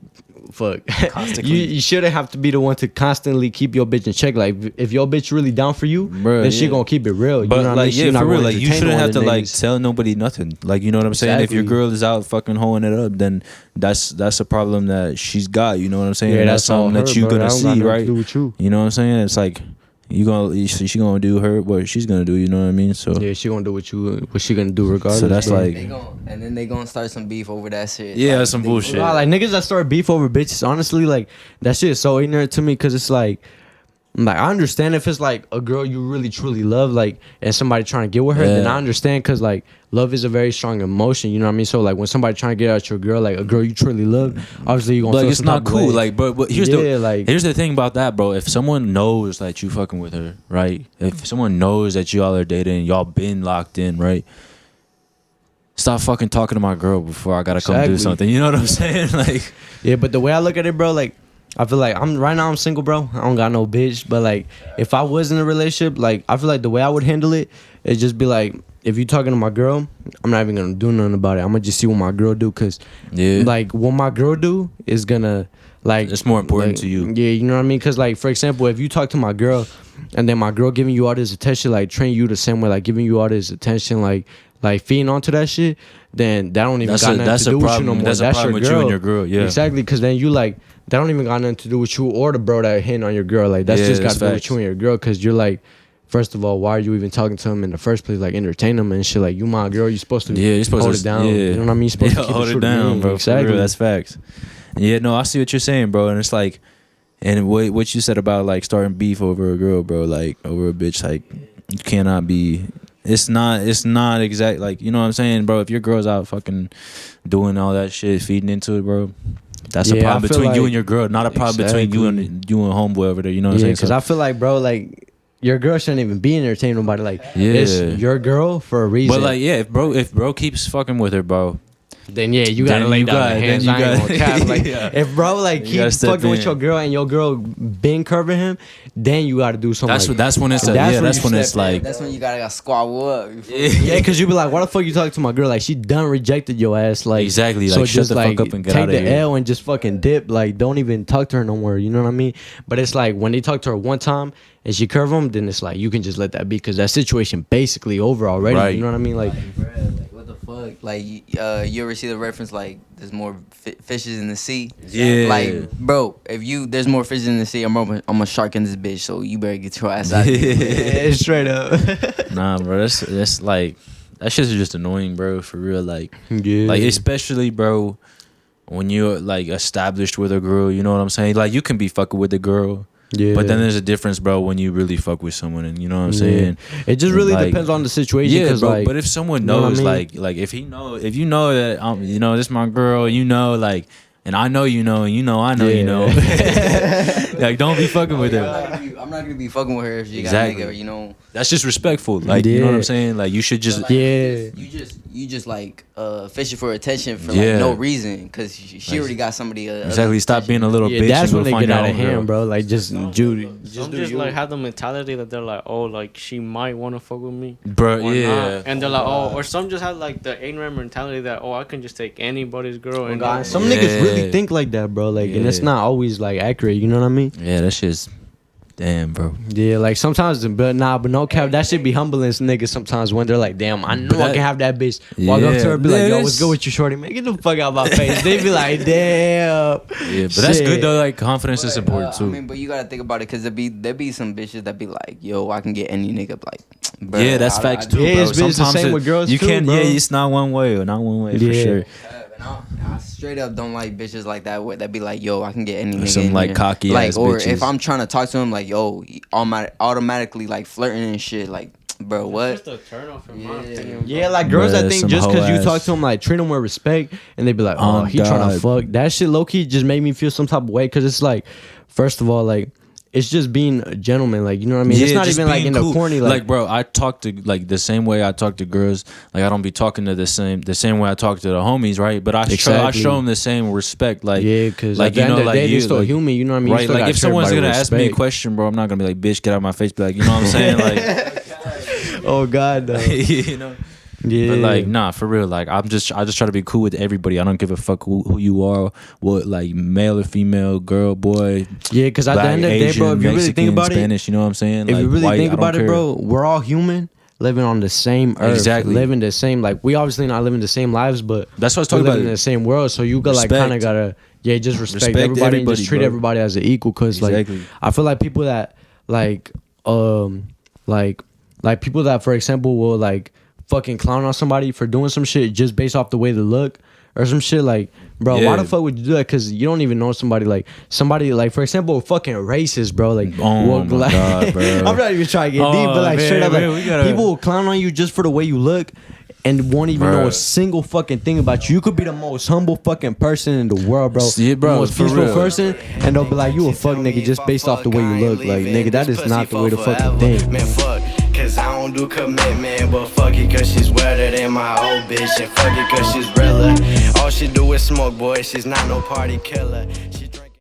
Speaker 2: fuck. you shouldn't have to be the one to constantly keep your bitch in check. Like if your bitch really down for you,
Speaker 1: Bruh,
Speaker 2: then she
Speaker 1: yeah.
Speaker 2: gonna keep it real.
Speaker 1: But
Speaker 2: you know what I mean?
Speaker 1: like,
Speaker 2: She
Speaker 1: yeah,
Speaker 2: not
Speaker 1: for real,
Speaker 2: gonna
Speaker 1: like you
Speaker 2: entertain
Speaker 1: shouldn't
Speaker 2: no
Speaker 1: have to
Speaker 2: other
Speaker 1: like
Speaker 2: niggas.
Speaker 1: tell nobody nothing. Like, you know what I'm saying? If your
Speaker 2: Exactly.
Speaker 1: girl is out fucking hoeing it up, then that's a problem that she's got. You know what I'm saying?
Speaker 2: Yeah,
Speaker 1: And
Speaker 2: that's all
Speaker 1: something that
Speaker 2: her,
Speaker 1: you
Speaker 2: bro.
Speaker 1: gonna
Speaker 2: That don't got
Speaker 1: see,
Speaker 2: nothing to
Speaker 1: right?
Speaker 2: do with you.
Speaker 1: You know what I'm saying? It's like she gonna do her what she's gonna do. You know what I mean? So
Speaker 2: Yeah, she gonna do what she gonna do regardless.
Speaker 1: So that's
Speaker 2: bro.
Speaker 1: like-
Speaker 3: and then they gonna start some beef over that shit.
Speaker 1: Yeah,
Speaker 3: Like,
Speaker 1: some
Speaker 3: they-
Speaker 1: bullshit.
Speaker 2: Nah, like niggas that start beef over bitches, honestly, like that shit is so ignorant to me because it's like I understand if it's like a girl you really truly love, like, and somebody trying to get with her, then
Speaker 1: Yeah.
Speaker 2: I understand because like love is a very strong emotion, you know what I mean? So like when somebody trying to get at your girl, like a girl you truly love, obviously you gonna
Speaker 1: like
Speaker 2: feel
Speaker 1: it's
Speaker 2: some
Speaker 1: not
Speaker 2: type of
Speaker 1: cool.
Speaker 2: way.
Speaker 1: Like, but here's
Speaker 2: Yeah, like-
Speaker 1: here's the thing about that, bro. If someone knows that you fucking with her, right? If someone knows that y'all are dating, y'all been locked in, right? Stop fucking talking to my girl before I gotta come do
Speaker 2: Exactly.
Speaker 1: something. You know what I'm saying? Like,
Speaker 2: Yeah, but the way I look at it, bro, like I feel like I'm single, bro. I don't got no bitch, but like if I was in a relationship, like I feel like the way I would handle it is just be like, if you talking to my girl, I'm not even gonna do nothing about it. I'm gonna just see what my girl do, cause
Speaker 1: yeah,
Speaker 2: like what my girl do is gonna like
Speaker 1: It's more important
Speaker 2: like,
Speaker 1: to you.
Speaker 2: Yeah, you know what I mean? Because like for example, if you talk to my girl, and then my girl giving you all this attention, like treating you the same way, like giving you all this attention, like feeding onto that shit, then that don't even got nothing to do with you no more.
Speaker 1: That's a problem with you and your girl. Yeah,
Speaker 2: exactly. Because then you like that don't even got nothing to do with you or the bro that hitting on your girl. Like that's
Speaker 1: Yeah,
Speaker 2: just got
Speaker 1: that's
Speaker 2: to do with
Speaker 1: facts.
Speaker 2: you and your girl. Because you're like, first of all, why are you even talking to him in the first place? Like entertain him and shit. Like you my girl, you supposed to
Speaker 1: Yeah, you're supposed
Speaker 2: hold
Speaker 1: to
Speaker 2: it down.
Speaker 1: Yeah.
Speaker 2: You know what I mean? You're supposed to keep
Speaker 1: hold
Speaker 2: it
Speaker 1: it
Speaker 2: short
Speaker 1: down,
Speaker 2: and
Speaker 1: bro.
Speaker 2: exactly.
Speaker 1: For real, that's facts. Yeah, no, I see what you're saying, bro. And it's like, and what you said about like starting beef over a girl, bro, like over a bitch, like you cannot be. It's not exact, like, you know what I'm saying, bro. If your girl's out fucking doing all that shit, feeding into it, bro, that's a
Speaker 2: Yeah, I
Speaker 1: problem
Speaker 2: feel
Speaker 1: between you
Speaker 2: like-
Speaker 1: and your girl, not a problem between you and homeboy over there. You know what I'm
Speaker 2: Yeah,
Speaker 1: saying?
Speaker 2: because
Speaker 1: So-
Speaker 2: I feel like, bro, like your girl shouldn't even be entertaining nobody. Like,
Speaker 1: Yeah.
Speaker 2: it's your girl for a reason.
Speaker 1: but like, yeah, if bro keeps fucking with her, bro,
Speaker 2: then yeah, you gotta
Speaker 1: Then
Speaker 2: lay
Speaker 1: you
Speaker 2: down
Speaker 1: gotta-
Speaker 2: the hands.
Speaker 1: then
Speaker 2: I
Speaker 1: you
Speaker 2: ain't
Speaker 1: gotta-
Speaker 2: gonna cap. Like,
Speaker 1: Yeah.
Speaker 2: if bro like
Speaker 1: You gotta
Speaker 2: keep
Speaker 1: step
Speaker 2: fucking with
Speaker 1: in.
Speaker 2: your girl and your girl been curving him, then you gotta do something.
Speaker 1: that's when it's
Speaker 2: That's when
Speaker 1: that's
Speaker 2: you
Speaker 1: when it's
Speaker 2: step in.
Speaker 1: like,
Speaker 3: That's when you gotta squabble up. You feel me?
Speaker 2: yeah, because you be like, why the fuck you talking to my girl? Like, she done rejected your ass. Like,
Speaker 1: Exactly,
Speaker 2: So
Speaker 1: like, shut
Speaker 2: just
Speaker 1: the fuck
Speaker 2: like
Speaker 1: up and get
Speaker 2: take
Speaker 1: outta
Speaker 2: the
Speaker 1: here.
Speaker 2: L and just fucking dip. Like, don't even talk to her no more. You know what I mean? But it's like when they talk to her one time and she curve him, then it's like you can just let that be because that situation basically over already.
Speaker 1: Right.
Speaker 2: You know what I mean? Like,
Speaker 3: Like, what the fuck? Like, you ever see the reference like there's more fishes in the sea?
Speaker 1: Yeah.
Speaker 3: Like, bro, if there's more fishes in the sea, I'm a shark in this bitch, so you better get your ass out of here.
Speaker 2: yeah, straight up.
Speaker 1: nah, bro, that's like, that shit's just annoying, bro, for real. Like,
Speaker 2: Yeah.
Speaker 1: like especially, bro, when you're like established with a girl, you know what I'm saying? Like, you can be fucking with the girl,
Speaker 2: Yeah.
Speaker 1: but then there's a difference, bro, when you really fuck with someone, and you know what I'm
Speaker 2: Yeah.
Speaker 1: saying?
Speaker 2: It just really
Speaker 1: Like,
Speaker 2: depends on the situation.
Speaker 1: Yeah,
Speaker 2: Cause
Speaker 1: bro.
Speaker 2: like,
Speaker 1: But if someone
Speaker 2: you know what I
Speaker 1: knows,
Speaker 2: mean?
Speaker 1: like if you know that you know this my girl, you know, like, and I know you know, and you know I know you know, like, don't be fucking with her.
Speaker 3: I'm not gonna be fucking with her if she
Speaker 1: Exactly.
Speaker 3: got a nigga, you know.
Speaker 1: That's just respectful. Like, you know what
Speaker 2: Yeah.
Speaker 1: I'm saying? Like, you should just
Speaker 2: yeah.
Speaker 3: You just like fishing for attention for
Speaker 1: Yeah.
Speaker 3: like no reason because she already got somebody.
Speaker 1: exactly stop being a little
Speaker 2: Yeah,
Speaker 1: bitch.
Speaker 2: that's
Speaker 1: and
Speaker 2: when
Speaker 1: go
Speaker 2: they
Speaker 1: find
Speaker 2: get
Speaker 1: your
Speaker 2: out of
Speaker 1: own girl.
Speaker 2: hand, bro. Like, just Judy.
Speaker 4: Some just like have the mentality that they're like, oh, like she might want to fuck with me,
Speaker 1: Bro,
Speaker 4: or
Speaker 1: yeah.
Speaker 4: not. And they're like, oh, or some just have like the ignorant mentality that, oh, I can just take anybody's girl. And
Speaker 2: God, some
Speaker 1: Yeah.
Speaker 2: niggas really think like that, bro. Like, and it's
Speaker 1: Yeah.
Speaker 2: not always like accurate. You know what I mean?
Speaker 1: Yeah, that shit's damn, bro.
Speaker 2: Yeah, like sometimes, but no cap. That should be humbling some niggas sometimes when they're like, damn, I know I
Speaker 1: that-
Speaker 2: can have that bitch. Walk up to her, be
Speaker 1: Yeah,
Speaker 2: like, yo,
Speaker 1: that's-
Speaker 2: what's good with you, shorty? Man, get the fuck out my face. They be like, damn.
Speaker 1: Yeah, but that's
Speaker 2: Shit.
Speaker 1: good though. Like, confidence is important
Speaker 3: I
Speaker 1: too.
Speaker 3: mean, but you gotta think about it because there be some bitches that be like, yo, I can get any nigga. Like, bruh,
Speaker 1: Yeah, that's
Speaker 3: I-
Speaker 1: facts
Speaker 3: I-
Speaker 1: too,
Speaker 2: Yeah,
Speaker 1: bro.
Speaker 2: it's the
Speaker 1: Sometimes
Speaker 2: same with girls
Speaker 1: you
Speaker 2: too,
Speaker 1: can't.
Speaker 2: bro.
Speaker 1: Yeah, it's not one way for
Speaker 2: Yeah.
Speaker 1: sure.
Speaker 3: And I straight up don't like bitches like that that be like, yo, I can get any nigga.
Speaker 1: Some,
Speaker 3: in
Speaker 1: like,
Speaker 3: here.
Speaker 1: cocky
Speaker 3: like,
Speaker 1: ass
Speaker 3: or
Speaker 1: bitches.
Speaker 3: if I'm trying to talk to him, like, yo, automatically like flirting and shit. Like, bro, what?
Speaker 4: Just a turn off in my
Speaker 3: Yeah.
Speaker 4: opinion.
Speaker 2: Yeah, like girls
Speaker 1: Bruh,
Speaker 2: that think
Speaker 1: some
Speaker 2: just because you
Speaker 1: hoe
Speaker 2: talk
Speaker 1: ass.
Speaker 2: to them, like treat them with respect, and they be like, oh,
Speaker 1: Oh,
Speaker 2: he trying to
Speaker 1: God.
Speaker 2: fuck. That shit low key just made me feel some type of way because it's like, first of all, like it's just being a gentleman, like you know what I mean. It's not
Speaker 1: just
Speaker 2: even like
Speaker 1: being
Speaker 2: in
Speaker 1: cool.
Speaker 2: the corny, like
Speaker 1: bro, I talk to like the same way I talk to girls. Like, I don't be talking to the same way I talk to the homies, right? But I
Speaker 2: Exactly.
Speaker 1: show them the same respect. Like,
Speaker 2: yeah, because
Speaker 1: like,
Speaker 2: at the
Speaker 1: you
Speaker 2: end
Speaker 1: know,
Speaker 2: of the
Speaker 1: like
Speaker 2: day, they
Speaker 1: you,
Speaker 2: still
Speaker 1: like,
Speaker 2: human. You know what I mean? You
Speaker 1: right?
Speaker 2: still
Speaker 1: Like,
Speaker 2: gotta
Speaker 1: if
Speaker 2: treat
Speaker 1: someone's
Speaker 2: everybody
Speaker 1: gonna
Speaker 2: with
Speaker 1: ask me a
Speaker 2: respect.
Speaker 1: question, bro, I'm not gonna be like, bitch, get out of my face. Be like, you know what I'm saying? Like,
Speaker 2: Oh God, though.
Speaker 1: you know.
Speaker 2: Yeah,
Speaker 1: But like, nah, for real. Like, I just try to be cool with everybody. I don't give a fuck who you are, what, like, male or female, girl, boy,
Speaker 2: yeah, because at the
Speaker 1: black,
Speaker 2: end of the day,
Speaker 1: Asian,
Speaker 2: bro, if you really
Speaker 1: Mexican,
Speaker 2: think about
Speaker 1: Spanish, you know what I'm saying?
Speaker 2: if
Speaker 1: Like,
Speaker 2: you really
Speaker 1: white,
Speaker 2: think
Speaker 1: I don't
Speaker 2: about it,
Speaker 1: care.
Speaker 2: bro, we're all human, living on the same earth,
Speaker 1: Exactly.
Speaker 2: living the same. Like we obviously not living the same lives, but
Speaker 1: That's what I was
Speaker 2: we
Speaker 1: talking
Speaker 2: living
Speaker 1: about.
Speaker 2: in the same world. So you got like
Speaker 1: Respect.
Speaker 2: kind of gotta just respect
Speaker 1: Respect
Speaker 2: everybody and
Speaker 1: everybody,
Speaker 2: just treat
Speaker 1: bro.
Speaker 2: everybody as an equal. Cause
Speaker 1: Exactly.
Speaker 2: like I feel like people that like people that for example will like fucking clown on somebody for doing some shit just based off the way they look or some shit like, bro, why
Speaker 1: Yeah.
Speaker 2: the fuck would you do that? Cause you don't even know somebody like for example fucking racist, bro. Like,
Speaker 1: Oh my
Speaker 2: like
Speaker 1: God, bro.
Speaker 2: I'm not even trying to get deep,
Speaker 1: Oh,
Speaker 2: but like
Speaker 1: man,
Speaker 2: straight up,
Speaker 1: man,
Speaker 2: like,
Speaker 1: we gotta-
Speaker 2: people will clown on you just for the way you look. And won't even know a
Speaker 1: Bruh.
Speaker 2: single fucking thing about you. You could be the most humble fucking person in the world, bro.
Speaker 1: Yeah, bro,
Speaker 2: the most
Speaker 1: for
Speaker 2: peaceful
Speaker 1: real.
Speaker 2: person, and they'll be like, "You a fuck nigga just based off the way you look." Like, nigga, that is not the way to fucking think.
Speaker 7: Man, fuck, cause I don't do commitment, but fuck it, cause she's wetter than my old bitch, and fuck it, cause she's realer. All she do is smoke, boy, she's not no party killer.